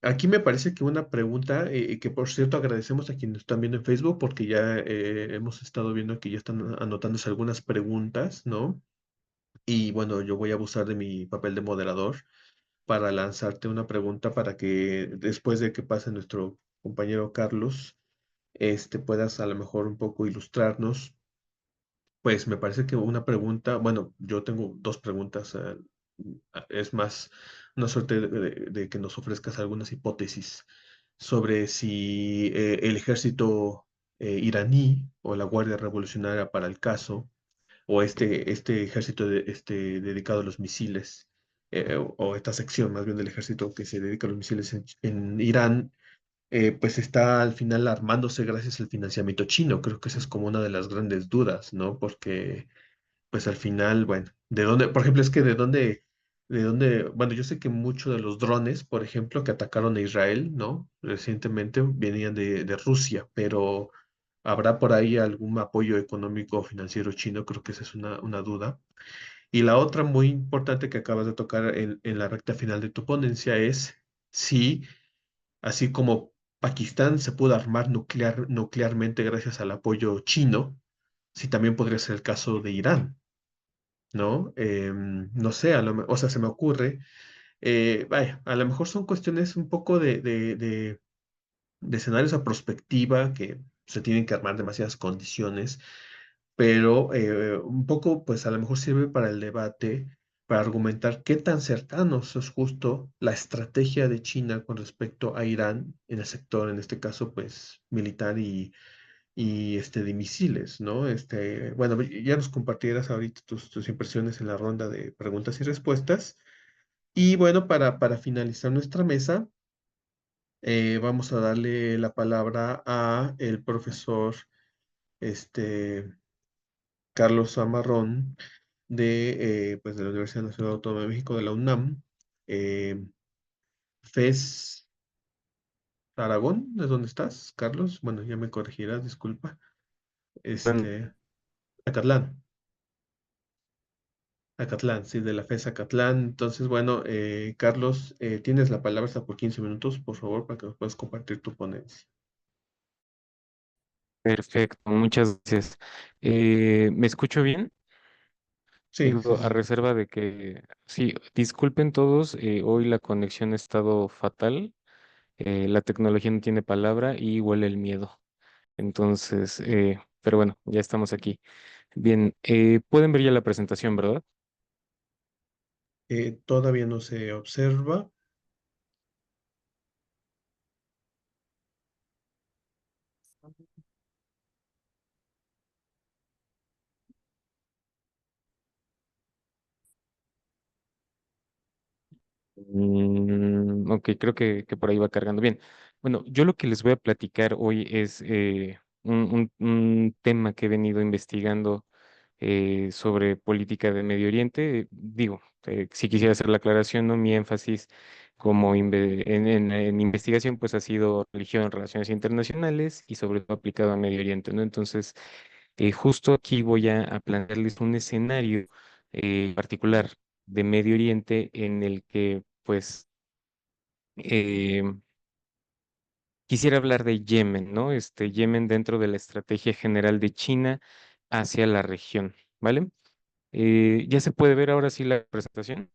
Aquí me parece que una pregunta, que por cierto agradecemos a quienes están viendo en Facebook, porque ya hemos estado viendo que ya están anotándose algunas preguntas, ¿no? Y bueno, yo voy a abusar de mi papel de moderador para lanzarte una pregunta para que después de que pase nuestro compañero Carlos, puedas a lo mejor un poco ilustrarnos. Pues me parece que una pregunta, bueno, yo tengo dos preguntas, es más una suerte de que nos ofrezcas algunas hipótesis sobre si el ejército iraní o la Guardia Revolucionaria para el caso, o este ejército dedicado a los misiles, o esta sección más bien del ejército que se dedica a los misiles en Irán, pues está al final armándose gracias al financiamiento chino. Creo que esa es como una de las grandes dudas, ¿no? Porque pues al final, bueno, ¿de dónde? Por ejemplo, es que bueno, yo sé que muchos de los drones, por ejemplo, que atacaron a Israel, ¿no? Recientemente venían de Rusia, pero ¿habrá por ahí algún apoyo económico o financiero chino? Creo que esa es una duda. Y la otra muy importante que acabas de tocar en la recta final de tu ponencia es si, así como Pakistán se pudo armar nuclearmente gracias al apoyo chino, si también podría ser el caso de Irán. ¿No? No sé, o sea, se me ocurre, vaya, a lo mejor son cuestiones un poco de escenarios a prospectiva que se tienen que armar demasiadas condiciones, pero un poco, pues a lo mejor sirve para el debate, para argumentar qué tan cercanos es justo la estrategia de China con respecto a Irán en el sector, en este caso, pues militar y de misiles, ¿no? Bueno, ya nos compartirás ahorita tus impresiones en la ronda de preguntas y respuestas. Y bueno, para finalizar nuestra mesa, vamos a darle la palabra a el profesor este, Carlos Amarrón pues de la Universidad Nacional Autónoma de México, de la UNAM. Eh, FES Aragón, ¿es donde estás, Carlos? Bueno, ya me corregirás, disculpa. Bueno, Acatlán. Acatlán, sí, de la FES Acatlán. Entonces, bueno, Carlos, tienes la palabra hasta por 15 minutos, por favor, para que nos puedas compartir tu ponencia. perfecto, muchas gracias. ¿Me escucho bien? Sí, sí, Digo, a sí. reserva de que, sí, disculpen todos, hoy la conexión ha estado fatal, la tecnología no tiene palabra y huele el miedo. Entonces, pero bueno, ya estamos aquí. Bien, pueden ver ya la presentación, ¿verdad? Todavía no se observa. Ok, creo que por ahí va cargando bien. Bueno, yo lo que les voy a platicar hoy es un tema que he venido investigando sobre política de Medio Oriente. Digo, si quisiera hacer la aclaración, ¿no? Mi énfasis como en investigación pues ha sido religión, relaciones internacionales y sobre todo aplicado a Medio Oriente, ¿no? Entonces, justo aquí voy a plantearles un escenario particular de Medio Oriente en el que, pues, eh, quisiera hablar de Yemen, ¿no? Yemen dentro de la estrategia general de China hacia la región, ¿vale? ¿Ya se puede ver ahora sí la presentación?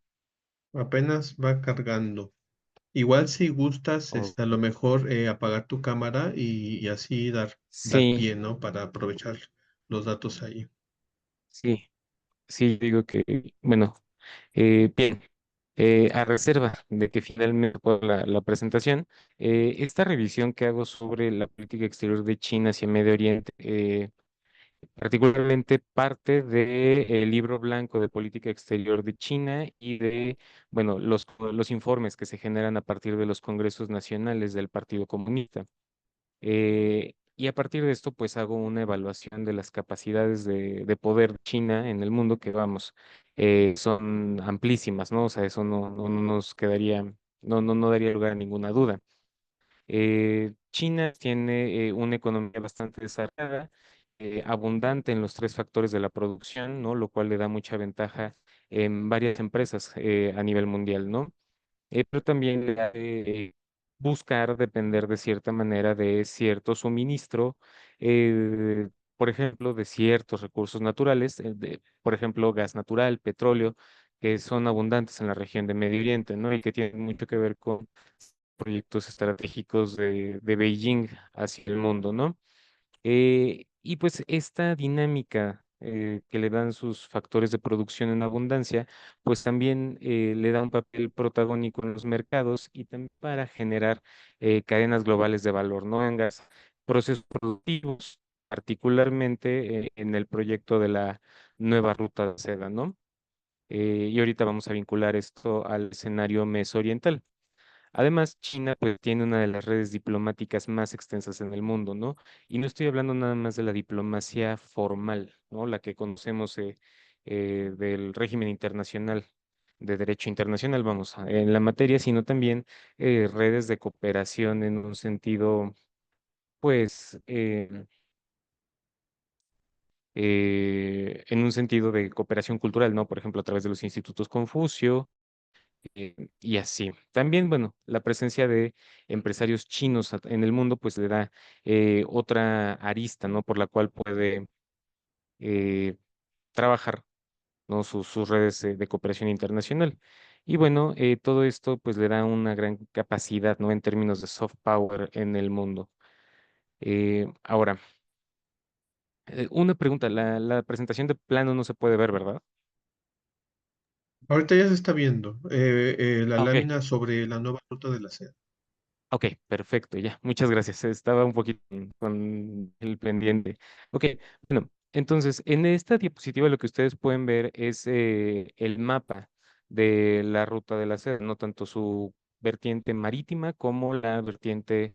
Apenas va cargando. Igual si gustas, Oh, a lo mejor apagar tu cámara y así dar sí, pie, ¿no? Para aprovechar los datos ahí. sí, sí, digo que, bueno, bien. A reserva de que finalmente pueda la presentación, esta revisión que hago sobre la política exterior de China hacia Medio Oriente, particularmente parte del libro blanco de política exterior de China y de, bueno, los informes que se generan a partir de los congresos nacionales del Partido Comunista. Y a partir de esto, pues hago una evaluación de las capacidades de poder de China en el mundo, que vamos, son amplísimas, ¿no? O sea, eso no nos quedaría, no daría lugar a ninguna duda. China tiene una economía bastante desarrollada, abundante en los tres factores de la producción, ¿no? Lo cual le da mucha ventaja en varias empresas a nivel mundial, ¿no? Pero también le da buscar depender de cierta manera de cierto suministro, eh, por ejemplo, de ciertos recursos naturales, por ejemplo, gas natural, petróleo, que son abundantes en la región de Medio Oriente, ¿no? Y que tienen mucho que ver con proyectos estratégicos de Beijing hacia el mundo, ¿no? Y pues esta dinámica que le dan sus factores de producción en abundancia, pues también le da un papel protagónico en los mercados y también para generar cadenas globales de valor, ¿no? En procesos productivos, particularmente en el proyecto de la nueva ruta de seda, ¿no? Y ahorita vamos a vincular esto al escenario mesoriental. Además, China pues tiene una de las redes diplomáticas más extensas en el mundo, ¿no? Y no estoy hablando nada más de la diplomacia formal, ¿no? La que conocemos del régimen internacional, de derecho internacional, vamos, en la materia, sino también redes de cooperación en un sentido, pues, en un sentido de cooperación cultural, ¿no? Por ejemplo, a través de los institutos Confucio y así. También, bueno, la presencia de empresarios chinos en el mundo, pues le da otra arista, ¿no? Por la cual puede eh, trabajar, ¿no? Sus redes de cooperación internacional. Y bueno, todo esto pues le da una gran capacidad, ¿no? En términos de soft power en el mundo. Ahora, una pregunta, la presentación de plano no se puede ver, ¿verdad? Ahorita ya se está viendo la Ah, ok. lámina sobre la nueva ruta de la seda. Ok, perfecto, ya. Muchas gracias. Estaba un poquito con el pendiente. Ok, bueno, entonces en esta diapositiva lo que ustedes pueden ver es el mapa de la ruta de la seda, no tanto su vertiente marítima como la vertiente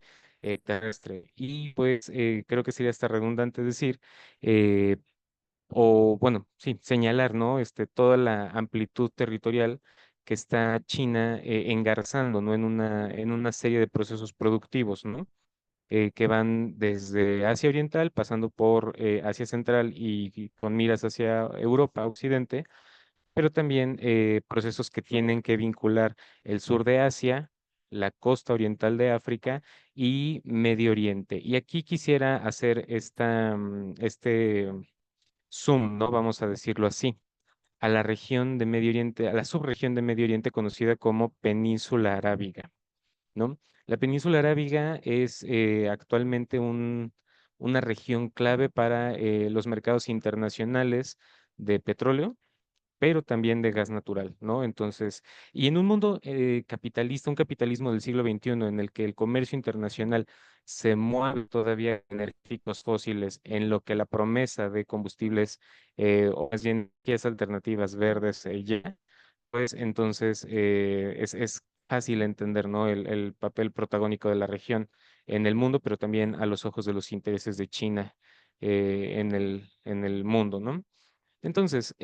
terrestre. Y pues creo que sería hasta redundante decir, eh, o bueno, sí, señalar, ¿no? Toda la amplitud territorial que está China engarzando, ¿no? En una serie de procesos productivos, ¿no? Que van desde Asia Oriental, pasando por Asia Central y con miras hacia Europa, Occidente, pero también procesos que tienen que vincular el sur de Asia, la costa oriental de África y Medio Oriente. Y aquí quisiera hacer este zoom, ¿no? Vamos a decirlo así, a la región de Medio Oriente, a la subregión de Medio Oriente conocida como Península Arábiga, ¿no? La Península Arábiga es actualmente una región clave para los mercados internacionales de petróleo, pero también de gas natural, ¿no? Entonces, y en un mundo capitalista, un capitalismo del siglo XXI en el que el comercio internacional se mueve todavía en energéticos fósiles, en lo que la promesa de combustibles o más bien energías alternativas verdes llega, pues entonces es fácil entender, ¿no? El papel protagónico de la región en el mundo, pero también a los ojos de los intereses de China en el mundo, ¿no? Entonces,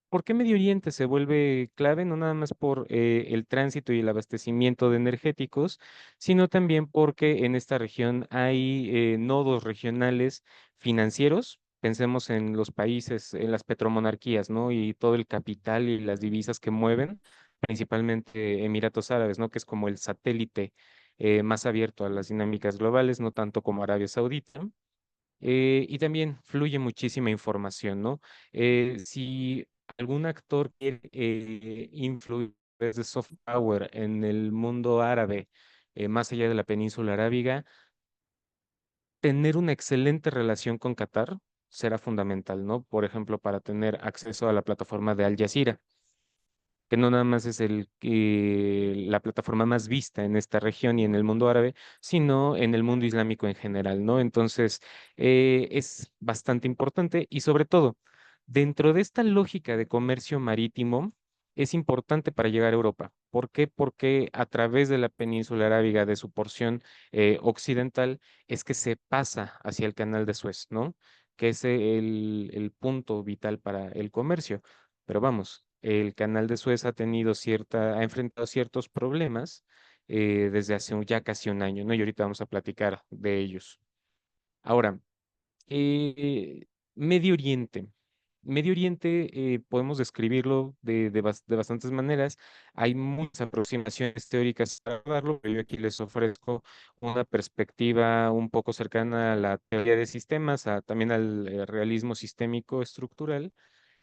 ¿por qué Medio Oriente se vuelve clave? No nada más por el tránsito y el abastecimiento de energéticos, sino también porque en esta región hay nodos regionales financieros. Pensemos en los países, en las petromonarquías, ¿no? Y todo el capital y las divisas que mueven, principalmente Emiratos Árabes, ¿no? Que es como el satélite más abierto a las dinámicas globales, no tanto como Arabia Saudita. Y también fluye muchísima información, ¿no? Si algún actor quiere influir desde soft power en el mundo árabe, más allá de la península arábiga, tener una excelente relación con Qatar será fundamental, ¿no? Por ejemplo, para tener acceso a la plataforma de Al Jazeera, que no nada más es la plataforma más vista en esta región y en el mundo árabe, sino en el mundo islámico en general, ¿no? Entonces, es bastante importante y sobre todo, dentro de esta lógica de comercio marítimo, es importante para llegar a Europa. ¿Por qué? Porque a través de la península arábiga, de su porción occidental, es que se pasa hacia el canal de Suez, ¿no? Que es el punto vital para el comercio. Pero vamos, el canal de Suez ha enfrentado ciertos problemas desde hace ya casi un año, ¿no? Y ahorita vamos a platicar de ellos. Ahora, eh, Medio Oriente. Medio Oriente podemos describirlo de bastantes maneras. Hay muchas aproximaciones teóricas para darlo, pero yo aquí les ofrezco una perspectiva un poco cercana a la teoría de sistemas, también al realismo sistémico estructural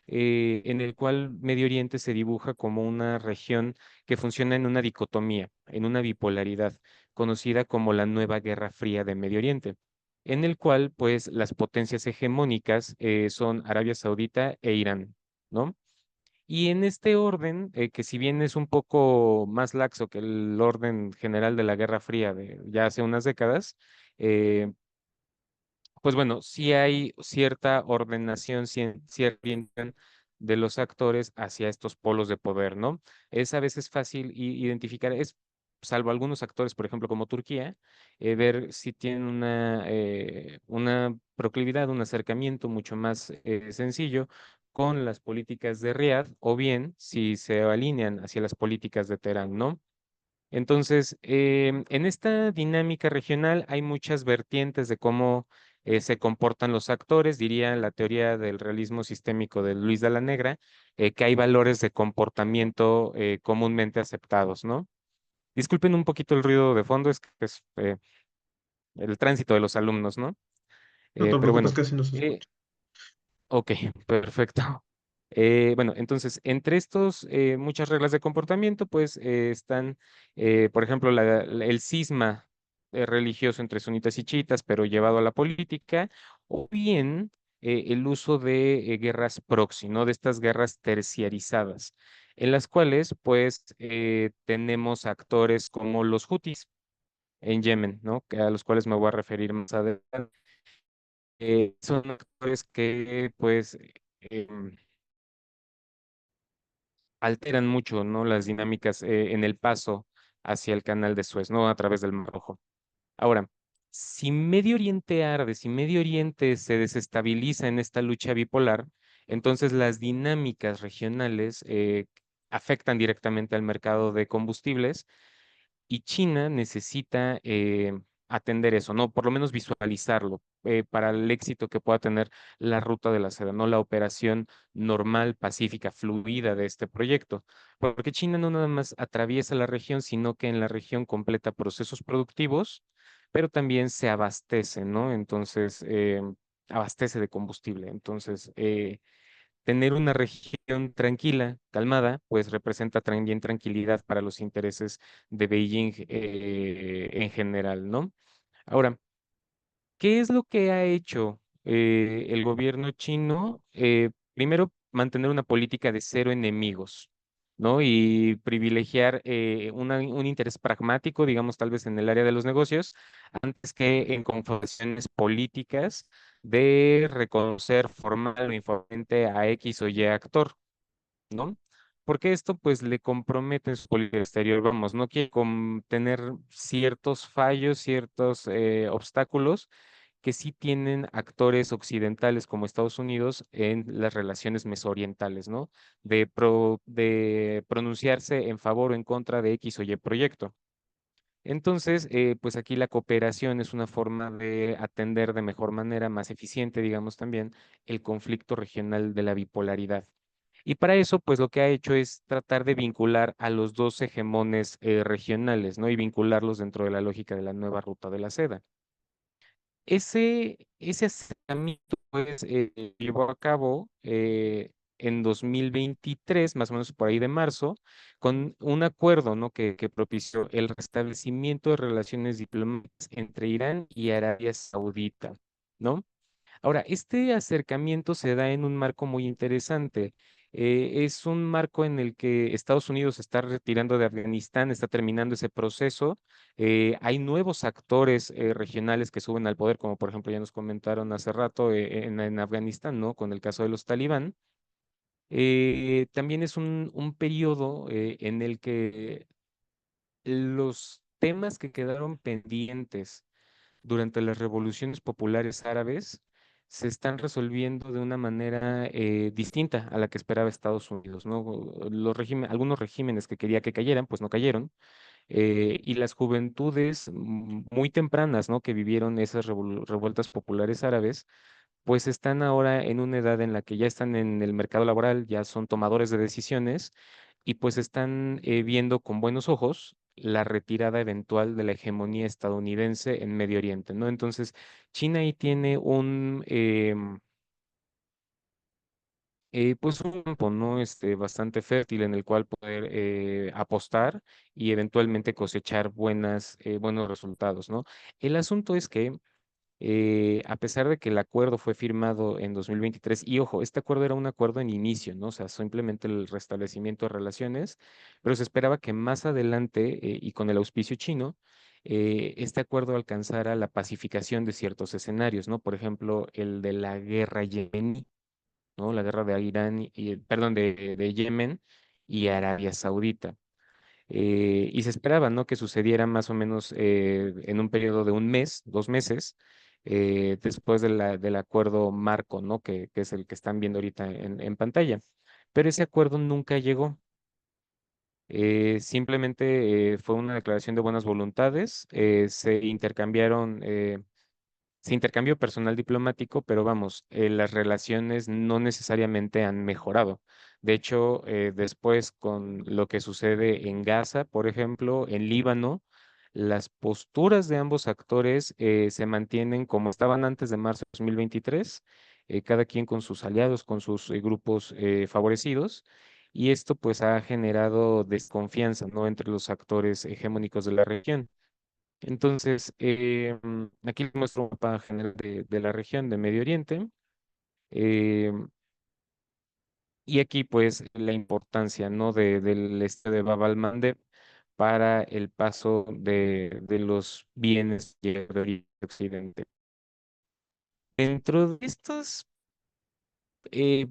en el cual Medio Oriente se dibuja como una región que funciona en una dicotomía, en una bipolaridad, conocida como la Nueva Guerra Fría de Medio Oriente, en el cual, pues, las potencias hegemónicas son Arabia Saudita e Irán, ¿no? Y en este orden, que si bien es un poco más laxo que el orden general de la Guerra Fría de ya hace unas décadas, eh, pues bueno, sí hay cierta ordenación, cierta orientación de los actores hacia estos polos de poder, ¿no? Es a veces fácil identificar, salvo algunos actores, por ejemplo, como Turquía, ver si tienen una proclividad, un acercamiento mucho más sencillo con las políticas de Riad o bien si se alinean hacia las políticas de Teherán, ¿no? Entonces, en esta dinámica regional hay muchas vertientes de cómo se comportan los actores, diría la teoría del realismo sistémico de Luis de la Negra, que hay valores de comportamiento comúnmente aceptados, ¿no? Disculpen un poquito el ruido de fondo, es que es el tránsito de los alumnos, ¿no? No te Pero preocupes, bueno, casi no se eh, escucha. ok, perfecto. Bueno, entonces, entre estos muchas reglas de comportamiento, pues están, por ejemplo, el cisma religioso entre sunitas y chiitas, pero llevado a la política, o bien el uso de guerras proxy, ¿no? De estas guerras terciarizadas, en las cuales, pues, tenemos actores como los Hutis en Yemen, ¿no? A los cuales me voy a referir más adelante. Son actores que, pues, em, alteran mucho, ¿no? Las dinámicas en el paso hacia el canal de Suez, ¿no? A través del Mar Rojo. Ahora, si Medio Oriente arde, si Medio Oriente se desestabiliza en esta lucha bipolar, entonces las dinámicas regionales afectan directamente al mercado de combustibles y China necesita atender eso, ¿no? Por lo menos visualizarlo para el éxito que pueda tener la ruta de la seda, ¿no? La operación normal, pacífica, fluida de este proyecto. Porque China no nada más atraviesa la región, sino que en la región completa procesos productivos, pero también se abastece, ¿no? Entonces, abastece de combustible. Entonces, tener una región tranquila, calmada, pues representa también tranquilidad para los intereses de Beijing en general, ¿no? Ahora, ¿qué es lo que ha hecho el gobierno chino? Primero, mantener una política de cero enemigos, ¿no? Y privilegiar un interés pragmático, digamos, tal vez en el área de los negocios, antes que en confrontaciones políticas de reconocer formal o informalmente a X o Y actor, ¿no? Porque esto pues le compromete en su política exterior, vamos, no quiere tener ciertos fallos, ciertos obstáculos que sí tienen actores occidentales como Estados Unidos en las relaciones mesoorientales, ¿no? De pronunciarse en favor o en contra de X o Y proyecto. Entonces, pues aquí la cooperación es una forma de atender de mejor manera, más eficiente, digamos también, el conflicto regional de la bipolaridad. Y para eso, pues lo que ha hecho es tratar de vincular a los dos hegemones regionales, ¿no? Y vincularlos dentro de la lógica de la nueva ruta de la seda. Ese acercamiento pues, llevó a cabo en 2023, más o menos por ahí de marzo, con un acuerdo, ¿no? que propició el restablecimiento de relaciones diplomáticas entre Irán y Arabia Saudita, ¿no? Ahora, este acercamiento se da en un marco muy interesante. Es un marco en el que Estados Unidos se está retirando de Afganistán, está terminando ese proceso. Hay nuevos actores regionales que suben al poder, como por ejemplo ya nos comentaron hace rato en Afganistán, ¿no? Con el caso de los talibán. También es un periodo en el que los temas que quedaron pendientes durante las revoluciones populares árabes se están resolviendo de una manera distinta a la que esperaba Estados Unidos, ¿no? Algunos regímenes que quería que cayeran, pues no cayeron, y las juventudes muy tempranas, ¿no? Que vivieron esas revueltas populares árabes, pues están ahora en una edad en la que ya están en el mercado laboral, ya son tomadores de decisiones y pues están viendo con buenos ojos la retirada eventual de la hegemonía estadounidense en Medio Oriente, ¿no? Entonces, China ahí tiene pues un campo, ¿no? Bastante fértil en el cual poder apostar y eventualmente cosechar buenos resultados, ¿no? El asunto es que a pesar de que el acuerdo fue firmado en 2023, y ojo, este acuerdo era un acuerdo en inicio, ¿no? O sea, simplemente el restablecimiento de relaciones, pero se esperaba que más adelante, y con el auspicio chino, este acuerdo alcanzara la pacificación de ciertos escenarios, ¿no? Por ejemplo, el de la guerra yemení, ¿no? La guerra de Irán, perdón, de Yemen y Arabia Saudita. Y se esperaba, ¿no? Que sucediera más o menos en un periodo de un mes, 2 meses, después del acuerdo marco, ¿no? Que es el que están viendo ahorita en pantalla. Pero ese acuerdo nunca llegó. Simplemente fue una declaración de buenas voluntades. Se intercambió personal diplomático, pero vamos, las relaciones no necesariamente han mejorado. De hecho, después con lo que sucede en Gaza, por ejemplo, en Líbano, las posturas de ambos actores se mantienen como estaban antes de marzo de 2023, cada quien con sus aliados, con sus grupos favorecidos, y esto pues ha generado desconfianza, ¿no? Entre los actores hegemónicos de la región. Entonces, aquí les muestro un mapa general de la región de Medio Oriente. eh, y aquí, pues, la importancia, ¿no? Del este de Bab al-Mandeb para el paso de los bienes de Oriente a Occidente. Dentro de estos eh,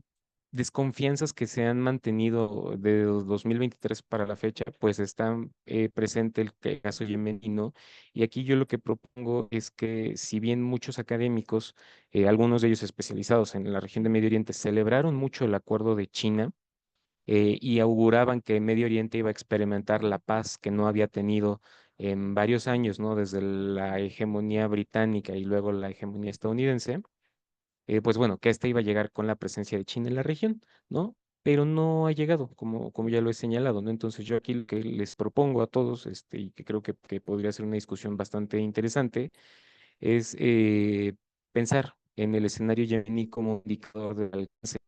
desconfianzas que se han mantenido de 2023 para la fecha, pues están presente el caso yemenino. Y aquí yo lo que propongo es que si bien muchos académicos, algunos de ellos especializados en la región de Medio Oriente, celebraron mucho el acuerdo de China, y auguraban que Medio Oriente iba a experimentar la paz que no había tenido en varios años, ¿no? Desde la hegemonía británica y luego la hegemonía estadounidense, pues bueno, que esta iba a llegar con la presencia de China en la región, ¿no? Pero no ha llegado, como ya lo he señalado, ¿no? Entonces yo aquí lo que les propongo a todos, y que creo que podría ser una discusión bastante interesante, es pensar en el escenario yemení como indicador del alcance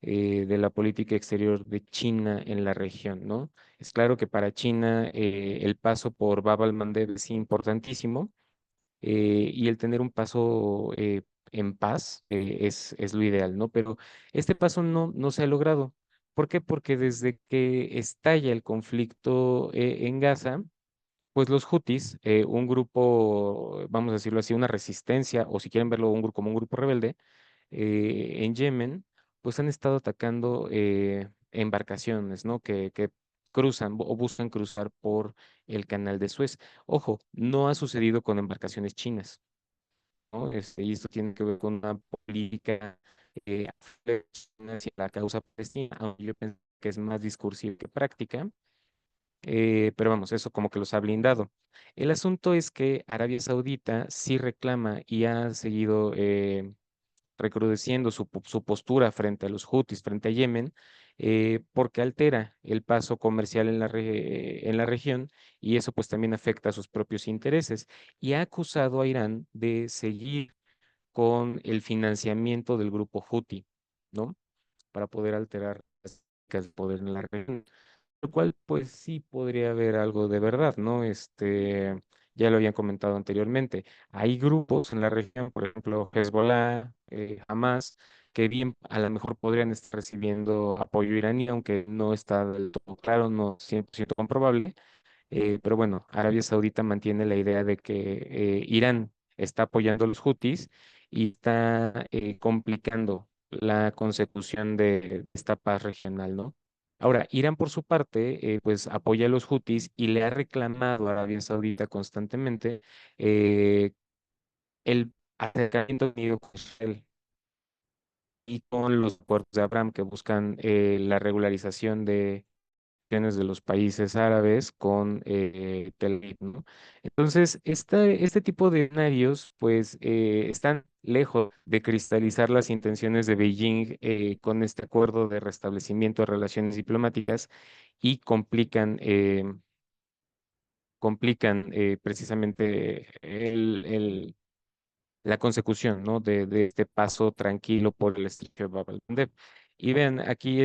de la política exterior de China en la región, ¿no? Es claro que para China el paso por Bab al-Mandeb es importantísimo, y el tener un paso en paz es lo ideal, ¿no? Pero este paso no se ha logrado. ¿Por qué? Porque desde que estalla el conflicto en Gaza, pues los Hutis, un grupo, vamos a decirlo así, una resistencia, o si quieren verlo como un grupo rebelde, en Yemen, pues han estado atacando embarcaciones, ¿no? Que cruzan o buscan cruzar por el canal de Suez. Ojo, no ha sucedido con embarcaciones chinas, ¿no? Y esto tiene que ver con una política eh, hacia la causa palestina, aunque yo pienso que es más discursiva que práctica. Pero vamos, eso como que los ha blindado. El asunto es que Arabia Saudita sí reclama y ha seguido recrudeciendo su postura frente a los Hutis, frente a Yemen, porque altera el paso comercial en la región, y eso pues también afecta a sus propios intereses. Y ha acusado a Irán de seguir con el financiamiento del grupo Huti, ¿no? Para poder alterar las dinámicas de poder en la región, lo cual pues sí podría haber algo de verdad, ¿no? Ya lo habían comentado anteriormente. Hay grupos en la región, por ejemplo, Hezbollah, Hamas, que bien a lo mejor podrían estar recibiendo apoyo iraní, aunque no está del todo claro, no 100% comprobable. Pero bueno, Arabia Saudita mantiene la idea de que Irán está apoyando a los Hutis y está complicando la consecución de esta paz regional, ¿no? Ahora, Irán por su parte, pues apoya a los Hutis y le ha reclamado a Arabia Saudita constantemente eh, el acercamiento tenido con Israel y con los acuerdos de Abraham que buscan la regularización de de los países árabes con Tel Aviv, ¿no? Entonces, este tipo de escenarios, pues, están lejos de cristalizar las intenciones de Beijing con este acuerdo de restablecimiento de relaciones diplomáticas, y complican precisamente la consecución, ¿no? De este paso tranquilo por el estrecho de Bab el-Mandeb. Y vean, aquí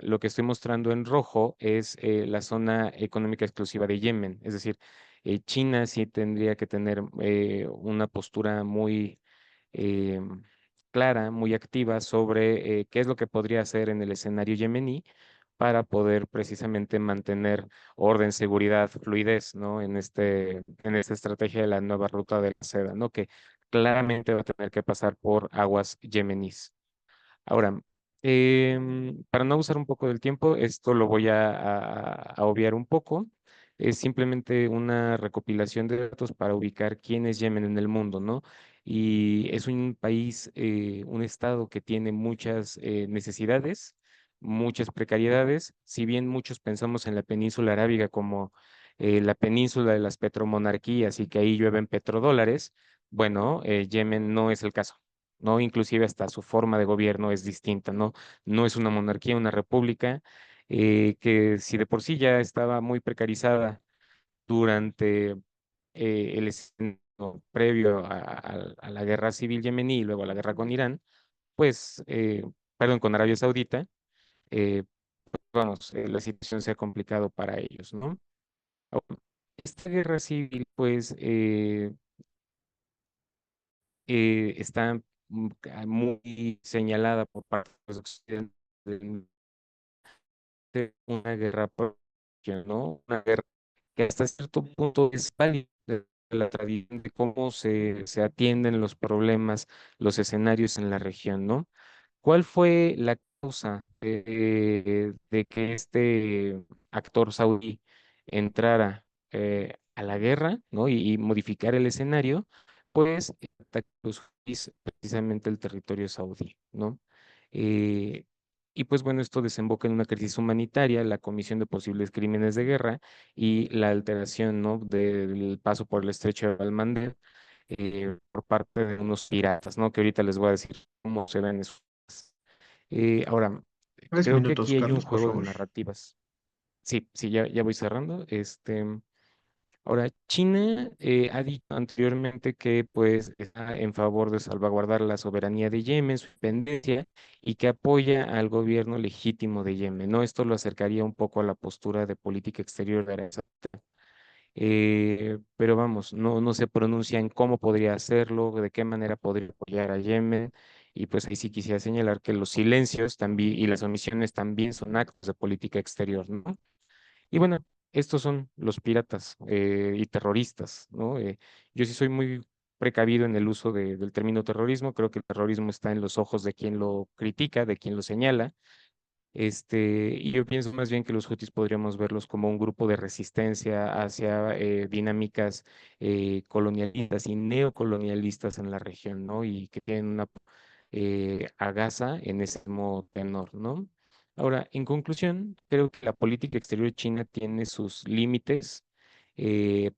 lo que estoy mostrando en rojo es la zona económica exclusiva de Yemen. Es decir, China sí tendría que tener una postura muy eh, clara, muy activa sobre qué es lo que podría hacer en el escenario yemení para poder precisamente mantener orden, seguridad, fluidez, ¿no? En esta estrategia de la nueva ruta de la seda, ¿no? Que claramente va a tener que pasar por aguas yemeníes. Ahora, para no abusar un poco del tiempo, esto lo voy a obviar un poco. Es simplemente una recopilación de datos para ubicar quién es Yemen en el mundo, ¿no? Y es un país, un estado que tiene muchas necesidades, muchas precariedades. Si bien muchos pensamos en la península arábiga como la península de las petromonarquías y que ahí llueven petrodólares, bueno, Yemen no es el caso. ¿No? Inclusive hasta su forma de gobierno es distinta, ¿no? No es una monarquía, una república, que si de por sí ya estaba muy precarizada durante el escenario previo a la guerra civil yemení y luego a la guerra con Irán, pues, perdón, con Arabia Saudita, eh, vamos, la situación se ha complicado para ellos, ¿no? Ahora, esta guerra civil, pues, está muy señalada por parte de los occidentales de una guerra, ¿no? Una guerra que hasta cierto punto es válida de la tradición de cómo se atienden los problemas, los escenarios en la región, ¿no? ¿Cuál fue la causa de que este actor saudí entrara a la guerra, ¿no? Y modificar el escenario, pues atacó los houthis precisamente el territorio saudí, ¿no? Eh, y pues bueno, esto desemboca en una crisis humanitaria, la comisión de posibles crímenes de guerra y la alteración, ¿no? Del paso por el estrecho de Bab por parte de unos piratas, ¿no? Que ahorita les voy a decir cómo se ven esos. Ahora, 3 creo que minutos, aquí hay un Carlos, por juego de favor. narrativas. Sí, sí, ya voy cerrando. Ahora, China ha dicho anteriormente que pues está en favor de salvaguardar la soberanía de Yemen, su independencia, y que apoya al gobierno legítimo de Yemen, ¿no? Esto lo acercaría un poco a la postura de política exterior de Arabia Saudita. Pero vamos, no se pronuncia en cómo podría hacerlo, de qué manera podría apoyar a Yemen. Y pues ahí sí quisiera señalar que los silencios también y las omisiones también son actos de política exterior, ¿no? Y bueno, estos son los piratas y terroristas, ¿no? Yo sí soy muy precavido en el uso del término terrorismo. Creo que el terrorismo está en los ojos de quien lo critica, de quien lo señala. Y yo pienso más bien que los hutis podríamos verlos como un grupo de resistencia hacia dinámicas colonialistas y neocolonialistas en la región, ¿no? Y que tienen una agaza en ese mismo tenor, ¿no? Ahora, en conclusión, creo que la política exterior china tiene sus límites eh,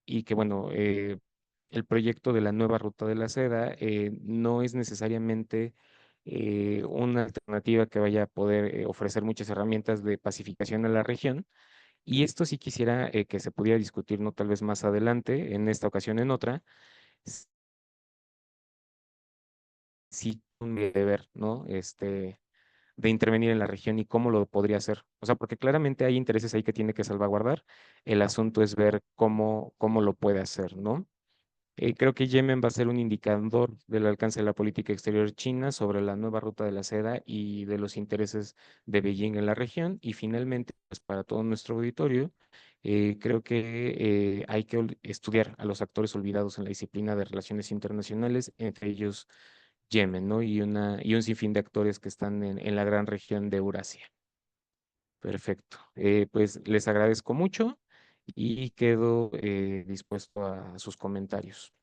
y que, bueno, el proyecto de la nueva ruta de la seda no es necesariamente una alternativa que vaya a poder ofrecer muchas herramientas de pacificación a la región. Y esto sí quisiera que se pudiera discutir, ¿no? Tal vez más adelante, en esta ocasión, en otra, sí un deber, ¿no? De intervenir en la región y cómo lo podría hacer. O sea, porque claramente hay intereses ahí que tiene que salvaguardar. El asunto es ver cómo lo puede hacer, ¿no? Creo que Yemen va a ser un indicador del alcance de la política exterior china sobre la nueva ruta de la seda y de los intereses de Beijing en la región. Y finalmente, pues para todo nuestro auditorio, creo que hay que estudiar a los actores olvidados en la disciplina de relaciones internacionales, entre ellos Yemen, ¿no? Y un sinfín de actores que están en la gran región de Eurasia. Perfecto. Pues les agradezco mucho y quedo dispuesto a sus comentarios.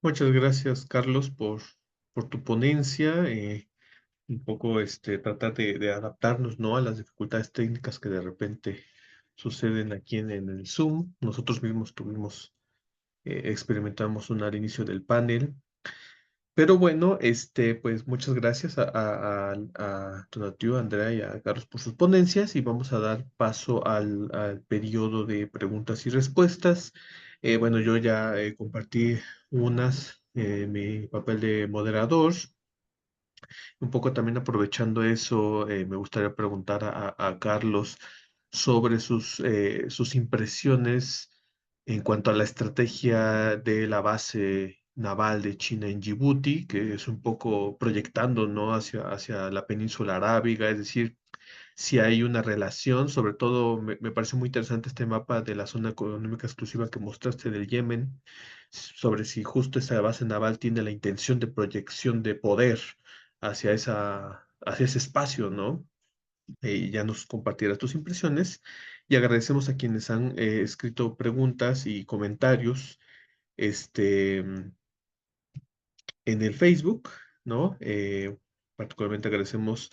Muchas gracias, Carlos, por tu ponencia. Un poco tratar de adaptarnos, ¿no? A las dificultades técnicas que de repente suceden aquí en el Zoom. Nosotros mismos experimentamos al inicio del panel. Pero bueno, pues muchas gracias a Tonatiuh, a Andrea y a Carlos por sus ponencias y vamos a dar paso al periodo de preguntas y respuestas. Bueno, yo ya compartí mi papel de moderador. Un poco también aprovechando eso, me gustaría preguntar a Carlos sobre sus impresiones en cuanto a la estrategia de la base naval de China en Djibouti, que es un poco proyectando, ¿no? hacia la península arábiga, es decir, si hay una relación, sobre todo me parece muy interesante este mapa de la zona económica exclusiva que mostraste del Yemen, sobre si justo esa base naval tiene la intención de proyección de poder hacia ese espacio, ¿no? Ya nos compartirás tus impresiones y agradecemos a quienes han escrito preguntas y comentarios en el Facebook, ¿no? Particularmente agradecemos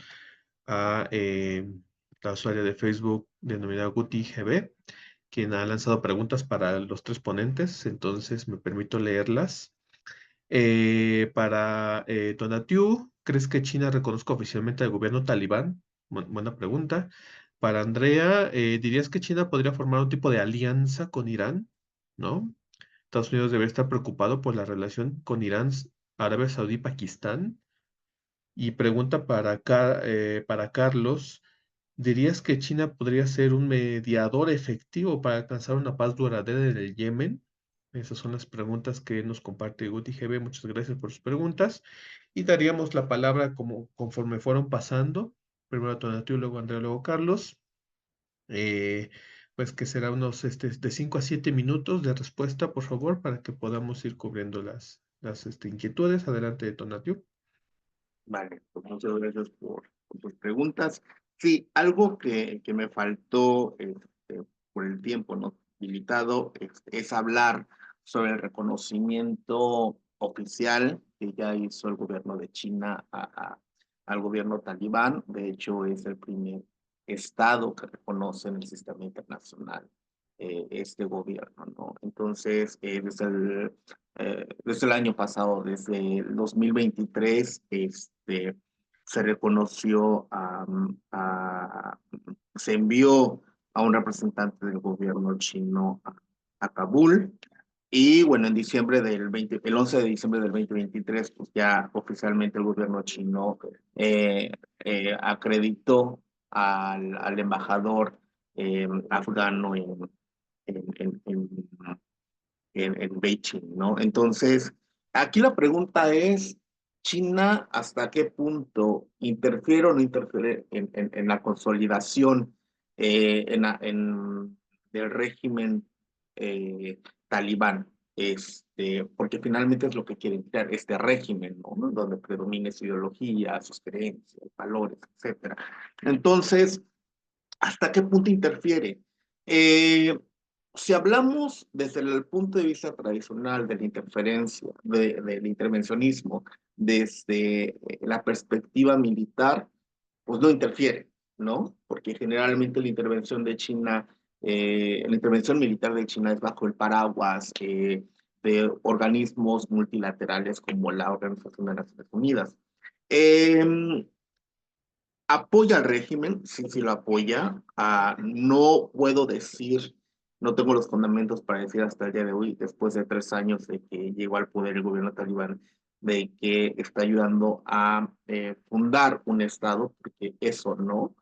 a la usuaria de Facebook denominada Guti GB, quien ha lanzado preguntas para los tres ponentes, entonces me permito leerlas. Para Tonatiuh, ¿crees que China reconozca oficialmente al gobierno talibán? Buena pregunta. Para Andrea, ¿dirías que China podría formar un tipo de alianza con Irán? ¿No? Estados Unidos debería estar preocupado por la relación con Irán, Arabia Saudí, Pakistán. Y pregunta para Carlos, ¿dirías que China podría ser un mediador efectivo para alcanzar una paz duradera en el Yemen? Esas son las preguntas que nos comparte Guti GB. Muchas gracias por sus preguntas. Y daríamos la palabra conforme fueron pasando. Primero a Tonatiuh, luego a Andrea, luego Carlos. Eh, pues que será unos de 5 a 7 minutos de respuesta, por favor, para que podamos ir cubriendo las inquietudes. Adelante, Tonatiuh. Vale, pues muchas gracias por tus preguntas. Sí, algo que me faltó por el tiempo no limitado es hablar sobre el reconocimiento oficial que ya hizo el gobierno de China al gobierno talibán. De hecho, es el primer estado que reconoce en el sistema internacional este gobierno, ¿no? Entonces, desde el año pasado, desde el 2023, se reconoció, se envió a un representante del gobierno chino a Kabul. Y bueno, en diciembre el 11 de diciembre del 2023, pues ya oficialmente el gobierno chino acreditó al embajador afgano en, en, en, en Beijing, ¿no? Entonces, aquí la pregunta es, ¿China hasta qué punto interfiere o no interfiere en la consolidación del régimen talibán? Porque finalmente es lo que quieren crear, este régimen, ¿no? Donde predomine su ideología, sus creencias, valores, etcétera. Entonces, ¿hasta qué punto interfiere? Eh, si hablamos desde el punto de vista tradicional de la interferencia, del intervencionismo, desde la perspectiva militar, pues no interfiere, ¿no? Porque generalmente la intervención militar de China es bajo el paraguas de organismos multilaterales como la Organización de Naciones Unidas. Eh, ¿Apoya al régimen? Sí, sí lo apoya. No puedo decir, no tengo los fundamentos para decir hasta el día de hoy, después de 3 años de que llegó al poder el gobierno talibán, de que está ayudando a fundar un Estado, porque eso no.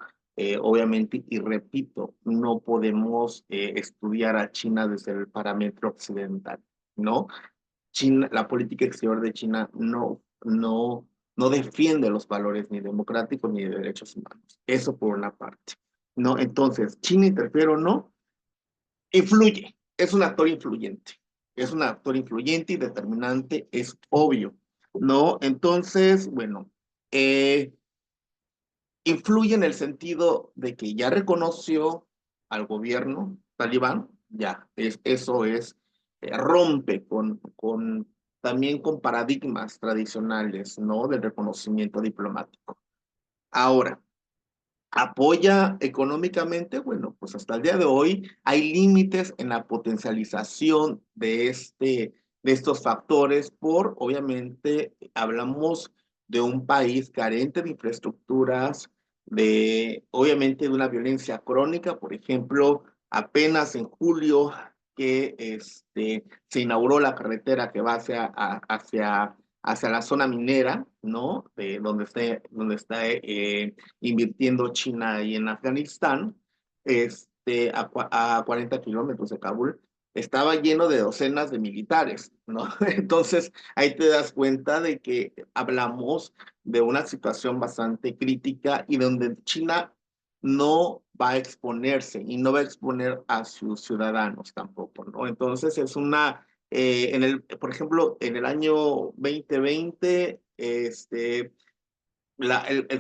Obviamente, y repito, no podemos estudiar a China desde el parámetro occidental, ¿no? China, la política exterior de China no defiende los valores ni democráticos ni de derechos humanos. Eso por una parte, ¿no? Entonces, ¿China interfiere o no? Influye, es un actor influyente. Es un actor influyente y determinante, es obvio, ¿no? Entonces, bueno, influye en el sentido de que ya reconoció al gobierno talibán, ya, eso es, rompe también con paradigmas tradicionales, ¿no? Del reconocimiento diplomático. Ahora, ¿apoya económicamente? Bueno, pues hasta el día de hoy hay límites en la potencialización de estos factores obviamente, hablamos de un país carente de infraestructuras, obviamente, de una violencia crónica. Por ejemplo, apenas en julio que se inauguró la carretera que va hacia la zona minera, ¿no? Donde está invirtiendo China ahí en Afganistán, a 40 kilómetros de Kabul, estaba lleno de docenas de militares, ¿no? Entonces, ahí te das cuenta de que hablamos de una situación bastante crítica y donde China no va a exponerse y no va a exponer a sus ciudadanos tampoco, ¿no? Entonces, por ejemplo, en el año 2020, el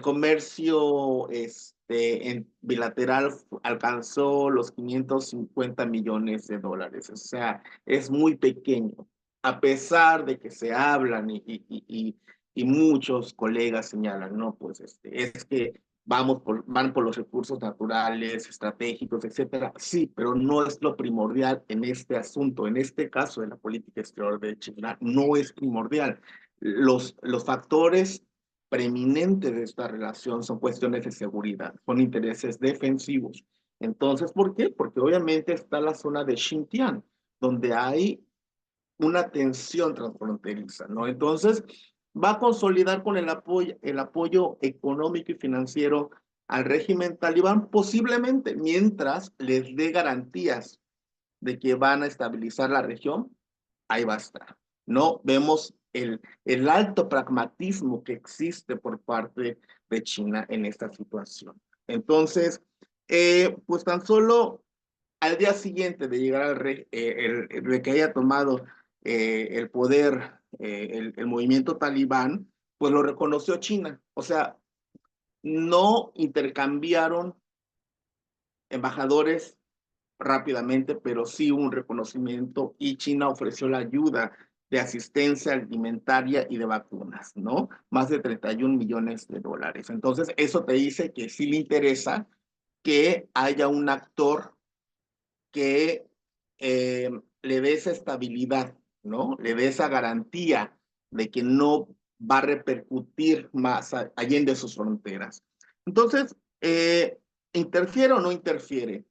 comercio bilateral alcanzó los 550 millones de dólares. O sea, es muy pequeño. A pesar de que se hablan y muchos colegas señalan, no, pues es que van por los recursos naturales, estratégicos, etcétera. Sí, pero no es lo primordial en este asunto. En este caso de la política exterior de China, no es primordial. Los factores preeminente de esta relación son cuestiones de seguridad, son intereses defensivos. Entonces, ¿por qué? Porque obviamente está la zona de Xinjiang, donde hay una tensión transfronteriza, ¿no? Entonces, va a consolidar con el apoyo económico y financiero al régimen talibán, posiblemente mientras les dé garantías de que van a estabilizar la región, ahí va a estar. No vemos el alto pragmatismo que existe por parte de China en esta situación. Entonces, pues tan solo al día siguiente de llegar al de que haya tomado el poder el movimiento talibán, pues lo reconoció China. O sea, no intercambiaron embajadores rápidamente, pero sí un reconocimiento y China ofreció la ayuda de asistencia alimentaria y de vacunas, ¿no? Más de 31 millones de dólares. Entonces, eso te dice que sí le interesa que haya un actor que le dé esa estabilidad, ¿no? Le dé esa garantía de que no va a repercutir más allende sus fronteras. Entonces, ¿interfiere o no interfiere?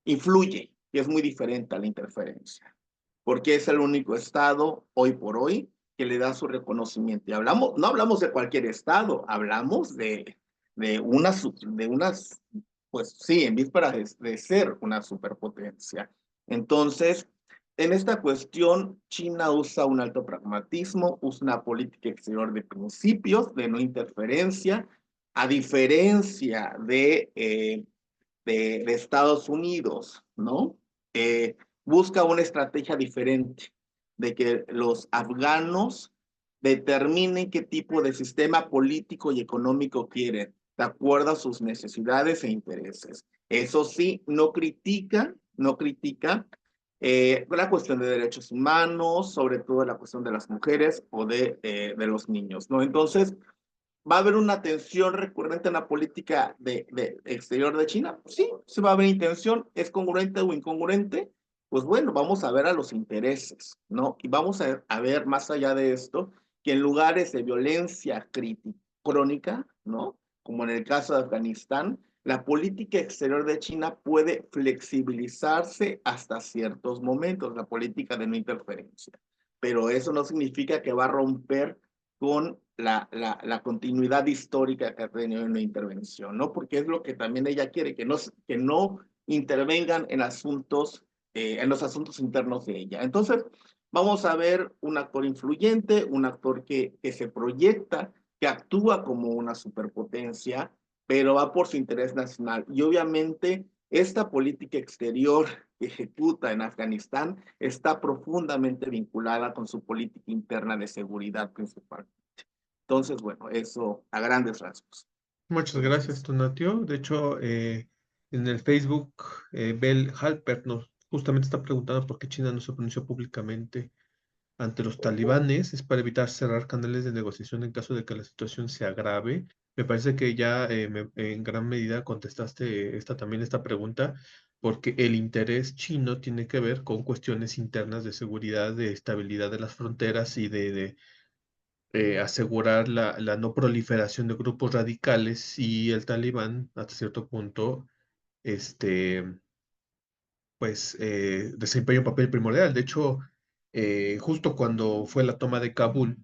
Influye, y es muy diferente a la interferencia, porque es el único estado hoy por hoy que le da su reconocimiento. Y no hablamos de cualquier estado, hablamos de unas, pues sí, en vísperas de ser una superpotencia. Entonces, en esta cuestión, China usa un alto pragmatismo, usa una política exterior de principios, de no interferencia, a diferencia de Estados Unidos, ¿no? Busca una estrategia diferente de que los afganos determinen qué tipo de sistema político y económico quieren, de acuerdo a sus necesidades e intereses. Eso sí, no critica la cuestión de derechos humanos, sobre todo la cuestión de las mujeres o de los niños, ¿no? Entonces, ¿va a haber una tensión recurrente en la política de exterior de China? Sí, sí va a haber intención. ¿Es congruente o incongruente? Pues bueno, vamos a ver a los intereses, ¿no? Y vamos a ver más allá de esto, que en lugares de violencia crónica, ¿no? Como en el caso de Afganistán, la política exterior de China puede flexibilizarse hasta ciertos momentos, la política de no interferencia. Pero eso no significa que va a romper con la continuidad histórica que ha tenido en la intervención, ¿no? Porque es lo que también ella quiere, que no intervengan en los asuntos internos de ella. Entonces, vamos a ver un actor influyente, un actor que se proyecta, que actúa como una superpotencia, pero va por su interés nacional. Y obviamente, esta política exterior que ejecuta en Afganistán está profundamente vinculada con su política interna de seguridad principal. Entonces, bueno, eso a grandes rasgos. Muchas gracias, Tonatio. De hecho, en el Facebook, Bell Halpert nos justamente está preguntando por qué China no se pronunció públicamente ante los talibanes. Es para evitar cerrar canales de negociación en caso de que la situación se agrave. Me parece que ya en gran medida contestaste esta pregunta, porque el interés chino tiene que ver con cuestiones internas de seguridad, de estabilidad de las fronteras y de asegurar la no proliferación de grupos radicales, y el talibán, hasta cierto punto, este, pues desempeña un papel primordial. De hecho, justo cuando fue la toma de Kabul,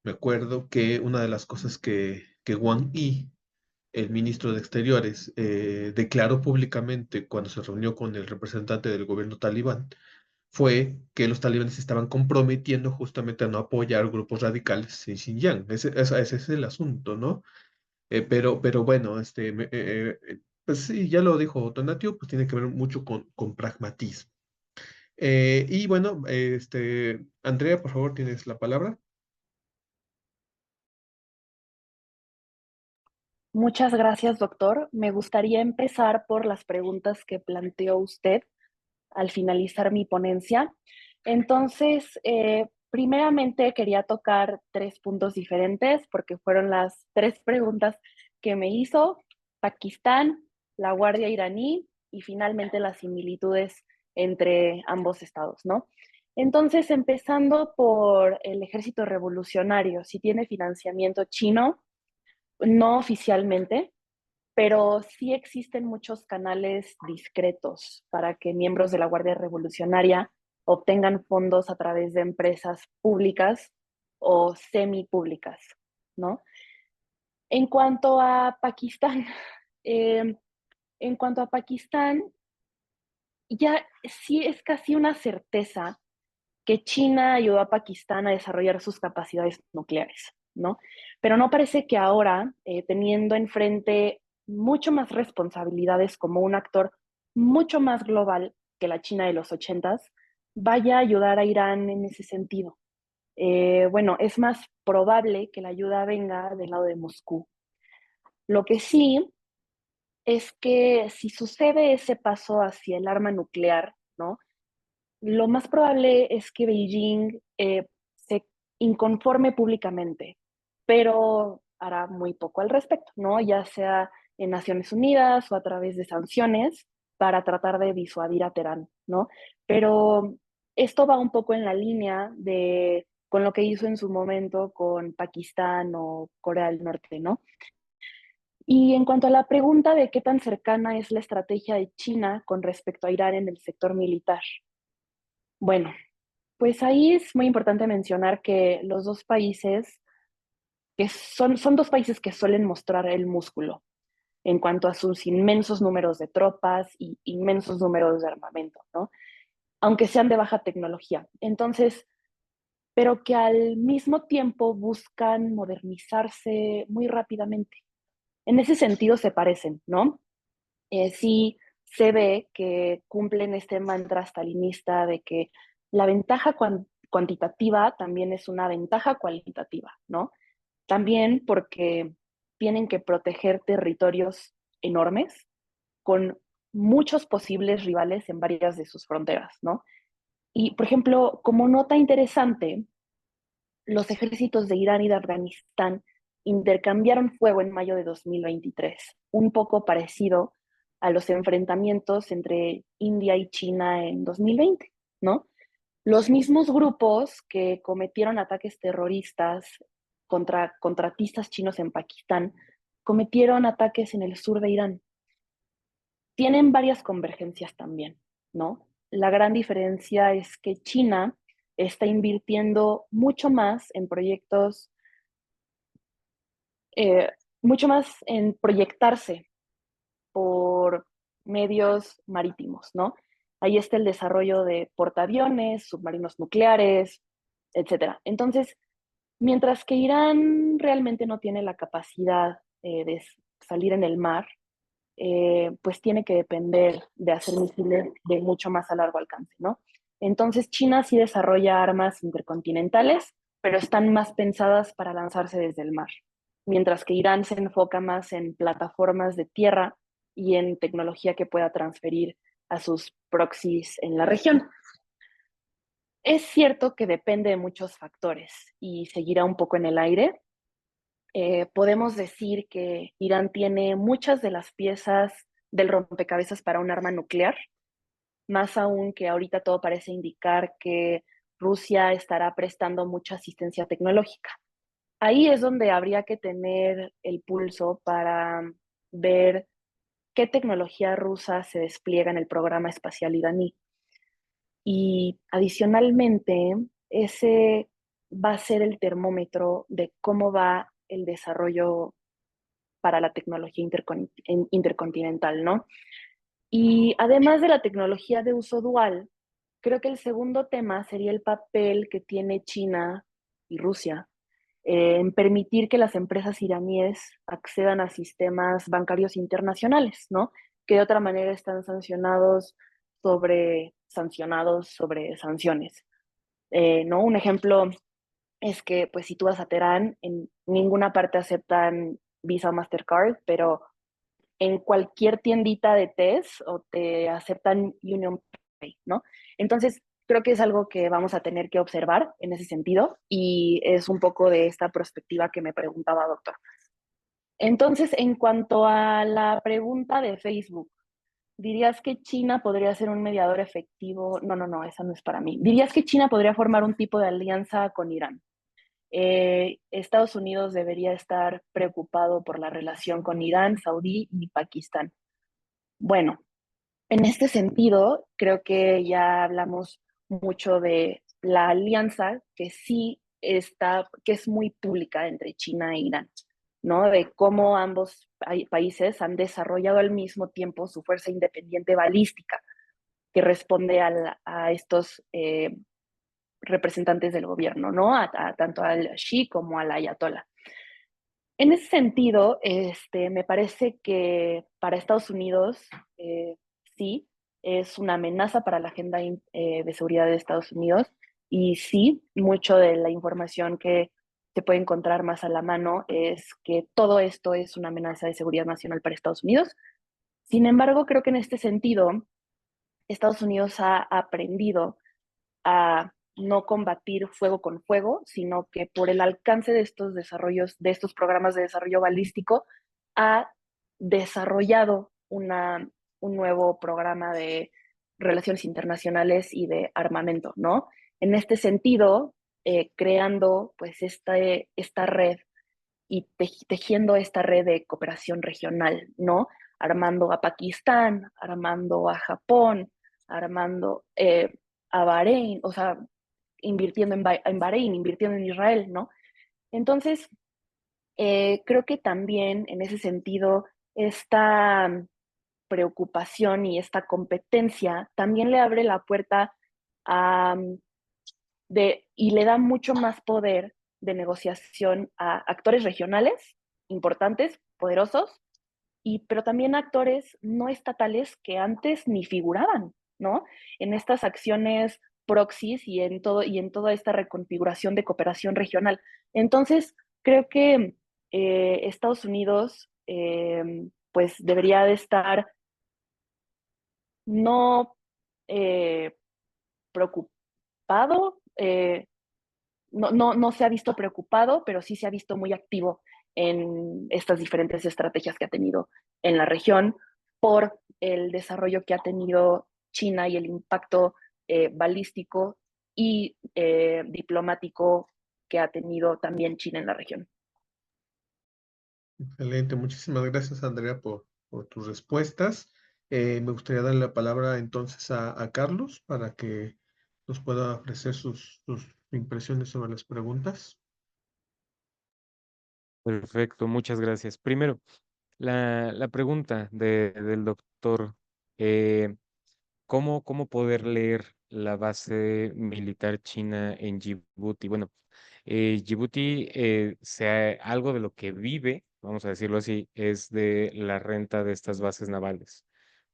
me acuerdo que una de las cosas que Wang Yi, el ministro de Exteriores, declaró públicamente cuando se reunió con el representante del gobierno talibán, fue que los talibanes se estaban comprometiendo justamente a no apoyar grupos radicales en Xinjiang. Ese es el asunto, ¿no? Pero bueno, pues sí, ya lo dijo Donatio, pues tiene que ver mucho con pragmatismo. Y bueno, Andrea, por favor, tienes la palabra. Muchas gracias, doctor. Me gustaría empezar por las preguntas que planteó usted al finalizar mi ponencia. Entonces, primeramente quería tocar tres puntos diferentes porque fueron las tres preguntas que me hizo: Pakistán, la Guardia iraní y finalmente las similitudes entre ambos estados, ¿no? Entonces, empezando por el ejército revolucionario, si tiene financiamiento chino, no oficialmente, pero sí existen muchos canales discretos para que miembros de la Guardia Revolucionaria obtengan fondos a través de empresas públicas o semipúblicas, ¿no? En cuanto a Pakistán, eh, en cuanto a Pakistán, ya sí es casi una certeza que China ayudó a Pakistán a desarrollar sus capacidades nucleares, ¿no? Pero no parece que ahora, teniendo enfrente mucho más responsabilidades como un actor mucho más global que la China de los 80s, vaya a ayudar a Irán en ese sentido. Bueno, es más probable que la ayuda venga del lado de Moscú. Lo que sí es que si sucede ese paso hacia el arma nuclear, ¿no? Lo más probable es que Beijing se inconforme públicamente, pero hará muy poco al respecto, ¿no? Ya sea en Naciones Unidas o a través de sanciones para tratar de disuadir a Teherán, ¿no? Pero esto va un poco en la línea de con lo que hizo en su momento con Pakistán o Corea del Norte, ¿no? Y en cuanto a la pregunta de qué tan cercana es la estrategia de China con respecto a Irán en el sector militar, bueno, pues ahí es muy importante mencionar que los dos países, que son dos países que suelen mostrar el músculo en cuanto a sus inmensos números de tropas y inmensos números de armamento, ¿no? Aunque sean de baja tecnología. Entonces, pero que al mismo tiempo buscan modernizarse muy rápidamente. En ese sentido se parecen, ¿no? Sí se ve que cumplen este mantra stalinista de que la ventaja cuantitativa también es una ventaja cualitativa, ¿no? También porque tienen que proteger territorios enormes con muchos posibles rivales en varias de sus fronteras, ¿no? Y, por ejemplo, como nota interesante, los ejércitos de Irán y de Afganistán intercambiaron fuego en mayo de 2023, un poco parecido a los enfrentamientos entre India y China en 2020, ¿no? Los mismos grupos que cometieron ataques terroristas contra contratistas chinos en Pakistán cometieron ataques en el sur de Irán. Tienen varias convergencias también, ¿no? La gran diferencia es que China está invirtiendo mucho más en proyectos, eh, mucho más en proyectarse por medios marítimos, ¿no? Ahí está el desarrollo de portaaviones, submarinos nucleares, etcétera. Entonces, mientras que Irán realmente no tiene la capacidad de salir en el mar, pues tiene que depender de hacer misiles de mucho más a largo alcance, ¿no? Entonces China sí desarrolla armas intercontinentales, pero están más pensadas para lanzarse desde el mar, mientras que Irán se enfoca más en plataformas de tierra y en tecnología que pueda transferir a sus proxies en la región. Es cierto que depende de muchos factores y seguirá un poco en el aire, podemos decir que Irán tiene muchas de las piezas del rompecabezas para un arma nuclear, más aún que ahorita todo parece indicar que Rusia estará prestando mucha asistencia tecnológica. Ahí es donde habría que tener el pulso para ver qué tecnología rusa se despliega en el programa espacial iraní. Y adicionalmente, ese va a ser el termómetro de cómo va el desarrollo para la tecnología intercontinental, ¿no? Y además de la tecnología de uso dual, creo que el segundo tema sería el papel que tiene China y Rusia en permitir que las empresas iraníes accedan a sistemas bancarios internacionales, ¿no? Que de otra manera están sancionados sobre sanciones. ¿No? Un ejemplo es que, pues, si tú vas a Teherán, en ninguna parte aceptan Visa o Mastercard, pero en cualquier tiendita de test o te aceptan Union Pay, ¿no? Entonces, creo que es algo que vamos a tener que observar en ese sentido y es un poco de esta perspectiva que me preguntaba, doctor. Entonces, en cuanto a la pregunta de Facebook, ¿dirías que China podría ser un mediador efectivo? No, no, no, esa no es para mí. ¿Dirías que China podría formar un tipo de alianza con Irán? Estados Unidos debería estar preocupado por la relación con Irán, Saudí y Pakistán. Bueno, en este sentido, creo que ya hablamos mucho de la alianza que sí está, que es muy pública entre China e Irán, ¿no? De cómo ambos países han desarrollado al mismo tiempo su fuerza independiente balística, que responde a estos representantes del gobierno, ¿no? Tanto al Xi como al Ayatollah. En ese sentido, me parece que para Estados Unidos sí es una amenaza para la agenda de seguridad de Estados Unidos y sí, mucho de la información que se puede encontrar más a la mano es que todo esto es una amenaza de seguridad nacional para Estados Unidos. Sin embargo, creo que en este sentido, Estados Unidos ha aprendido a no combatir fuego con fuego, sino que por el alcance de estos desarrollos, de estos programas de desarrollo balístico, ha desarrollado un nuevo programa de relaciones internacionales y de armamento, ¿no? En este sentido, creando pues esta red y tejiendo esta red de cooperación regional, ¿no? Armando a Pakistán, armando a Japón, armando a Bahrein, o sea, invirtiendo en Bahrein, invirtiendo en Israel, ¿no? Entonces, creo que también en ese sentido, esta preocupación y esta competencia también le abre la puerta a, y le da mucho más poder de negociación a actores regionales importantes, poderosos, pero también actores no estatales que antes ni figuraban, ¿no? En estas acciones proxies y en toda esta reconfiguración de cooperación regional. Entonces, creo que Estados Unidos pues debería de estar no preocupado, no se ha visto preocupado, pero sí se ha visto muy activo en estas diferentes estrategias que ha tenido en la región por el desarrollo que ha tenido China y el impacto balístico y diplomático que ha tenido también China en la región. Excelente, muchísimas gracias Andrea por tus respuestas. Me gustaría darle la palabra entonces a Carlos para que nos pueda ofrecer sus impresiones sobre las preguntas. Perfecto, muchas gracias. Primero, la pregunta del doctor, ¿cómo poder leer la base militar china en Djibouti? Bueno, Djibouti, algo de lo que vive, vamos a decirlo así, es de la renta de estas bases navales.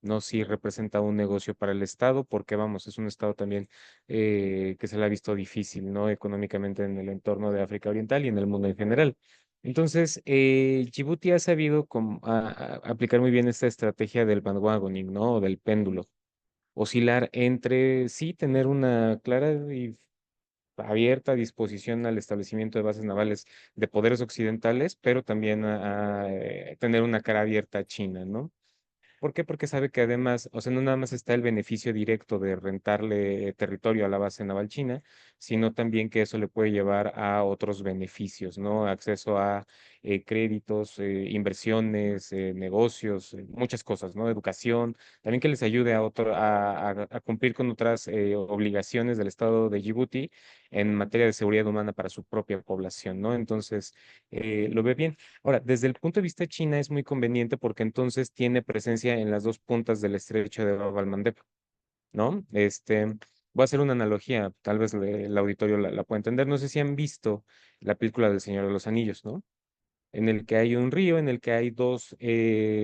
No si representa un negocio para el Estado, porque vamos, es un Estado también que se le ha visto difícil, ¿no? Económicamente en el entorno de África Oriental y en el mundo en general. Entonces, Djibouti ha sabido aplicar muy bien esta estrategia del bandwagoning, ¿no? O del péndulo. Oscilar entre sí, tener una clara y abierta disposición al establecimiento de bases navales de poderes occidentales, pero también a tener una cara abierta a China, ¿no? ¿Por qué? Porque sabe que además, o sea, no nada más está el beneficio directo de rentarle territorio a la base naval china, sino también que eso le puede llevar a otros beneficios, ¿no? Acceso a créditos, inversiones, negocios, muchas cosas, ¿no? Educación, también que les ayude a cumplir con otras obligaciones del Estado de Djibouti en materia de seguridad humana para su propia población, ¿no? Entonces, lo ve bien. Ahora, desde el punto de vista de China es muy conveniente porque entonces tiene presencia en las dos puntas del estrecho de Bab al-Mandeb, ¿no? Voy a hacer una analogía, tal vez el auditorio la pueda entender. No sé si han visto la película del Señor de los Anillos, ¿no? En el que hay un río, en el que hay dos,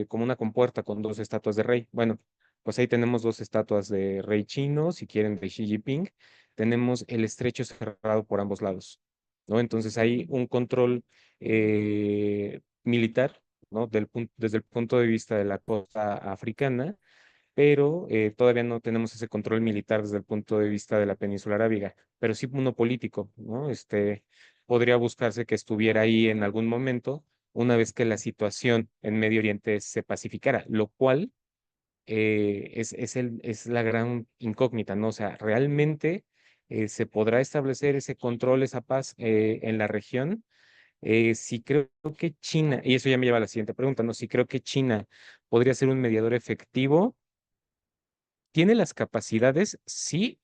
como una compuerta con dos estatuas de rey. Bueno, pues ahí tenemos dos estatuas de rey chino, si quieren, de Xi Jinping. Tenemos el estrecho cerrado por ambos lados, ¿no? Entonces hay un control militar, ¿no? Desde el punto de vista de la costa africana, pero todavía no tenemos ese control militar desde el punto de vista de la península arábiga, pero sí uno político, ¿no? Podría buscarse que estuviera ahí en algún momento, una vez que la situación en Medio Oriente se pacificara, lo cual es la gran incógnita, ¿no? O sea, ¿realmente se podrá establecer ese control, esa paz en la región? Sí creo que China, y eso ya me lleva a la siguiente pregunta, ¿no? Si creo que China podría ser un mediador efectivo. ¿Tiene las capacidades? Sí,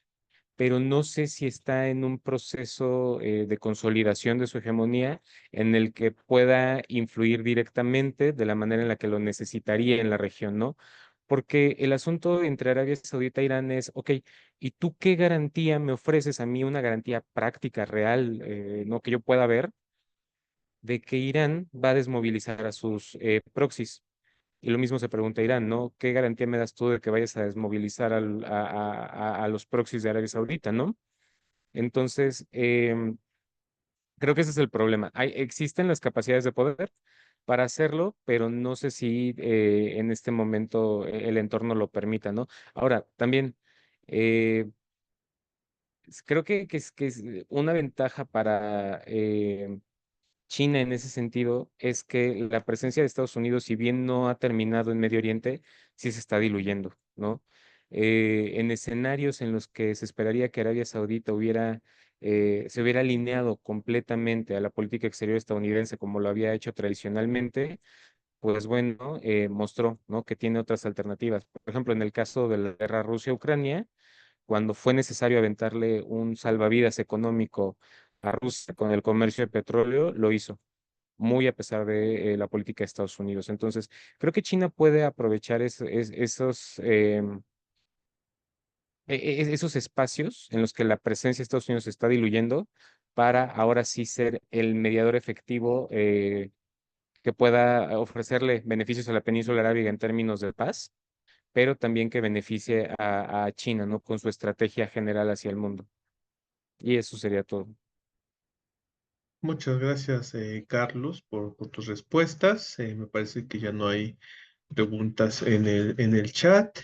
pero no sé si está en un proceso de consolidación de su hegemonía en el que pueda influir directamente de la manera en la que lo necesitaría en la región, ¿no? Porque el asunto entre Arabia Saudita e Irán es, ok, ¿y tú qué garantía me ofreces a mí, una garantía práctica, real, no que yo pueda ver, de que Irán va a desmovilizar a sus proxies? Y lo mismo se pregunta Irán, ¿no? ¿Qué garantía me das tú de que vayas a desmovilizar a los proxies de Arabia Saudita, ¿no? Entonces, creo que ese es el problema. Existen las capacidades de poder para hacerlo, pero no sé si en este momento el entorno lo permita, ¿no? Ahora, también eh, creo que es una ventaja para China en ese sentido es que la presencia de Estados Unidos, si bien no ha terminado en Medio Oriente, sí se está diluyendo, ¿no? En escenarios en los que se esperaría que Arabia Saudita se hubiera alineado completamente a la política exterior estadounidense como lo había hecho tradicionalmente, pues bueno, mostró, ¿no? Que tiene otras alternativas. Por ejemplo, en el caso de la guerra Rusia-Ucrania, cuando fue necesario aventarle un salvavidas económico a Rusia con el comercio de petróleo, lo hizo, muy a pesar de la política de Estados Unidos. Entonces, creo que China puede aprovechar esos espacios en los que la presencia de Estados Unidos se está diluyendo para ahora sí ser el mediador efectivo que pueda ofrecerle beneficios a la península arábiga en términos de paz, pero también que beneficie a China, ¿no? Con su estrategia general hacia el mundo. Y eso sería todo. Muchas gracias, Carlos, por tus respuestas. Me parece que ya no hay preguntas en el chat.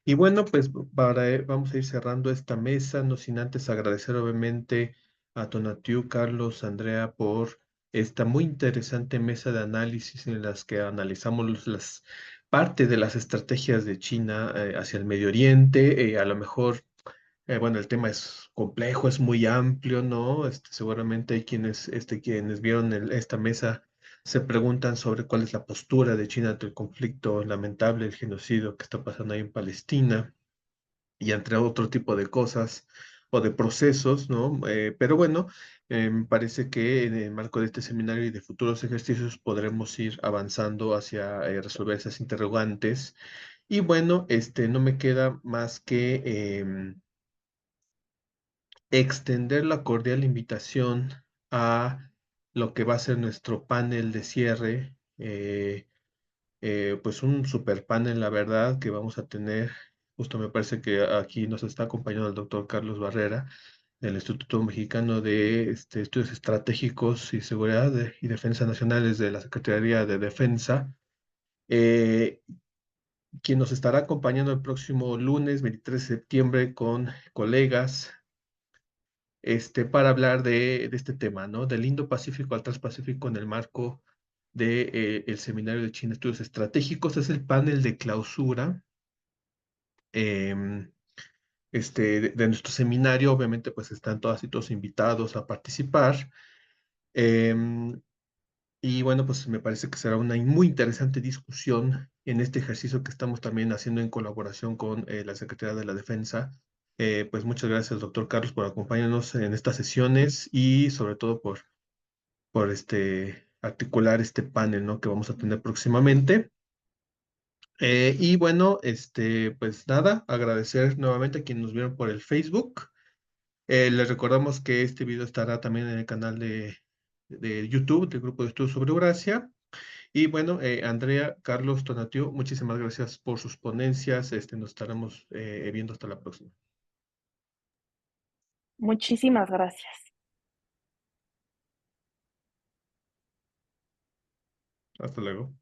Y bueno, pues vamos a ir cerrando esta mesa, no sin antes agradecer obviamente a Tonatiu, Carlos, Andrea por esta muy interesante mesa de análisis en las que analizamos las parte de las estrategias de China hacia el Medio Oriente. A lo mejor bueno, el tema es complejo, es muy amplio, ¿no? Seguramente hay quienes vieron esta mesa se preguntan sobre cuál es la postura de China ante el conflicto lamentable, el genocidio que está pasando ahí en Palestina y entre otro tipo de cosas o de procesos, ¿no? Pero bueno, me parece que en el marco de este seminario y de futuros ejercicios podremos ir avanzando hacia resolver esas interrogantes. Y bueno, no me queda más que extender la cordial invitación a lo que va a ser nuestro panel de cierre, pues un super panel, la verdad, que vamos a tener. Justo me parece que aquí nos está acompañando el doctor Carlos Barrera del Instituto Mexicano de Estudios Estratégicos y Seguridad y Defensa Nacionales de la Secretaría de Defensa, eh, quien nos estará acompañando el próximo lunes 23 de septiembre con colegas para hablar de este tema, ¿no? Del Indo-Pacífico al Transpacífico en el marco de, el Seminario de China Estudios Estratégicos. Es el panel de clausura em, de nuestro seminario. Obviamente, pues están todas y todos invitados a participar. Em, y bueno, pues me parece que será una muy interesante discusión en este ejercicio que estamos también haciendo en colaboración con la Secretaría de la Defensa. Pues muchas gracias, doctor Carlos, por acompañarnos en estas sesiones y sobre todo por articular este panel, ¿no? Que vamos a tener próximamente. Y bueno, pues nada, agradecer nuevamente a quienes nos vieron por el Facebook. Les recordamos que este video estará también en el canal de YouTube del Grupo de Estudios sobre Eurasia. Y bueno, Andrea, Carlos, Tonatiuh, muchísimas gracias por sus ponencias. Nos estaremos viendo hasta la próxima. Muchísimas gracias. Hasta luego.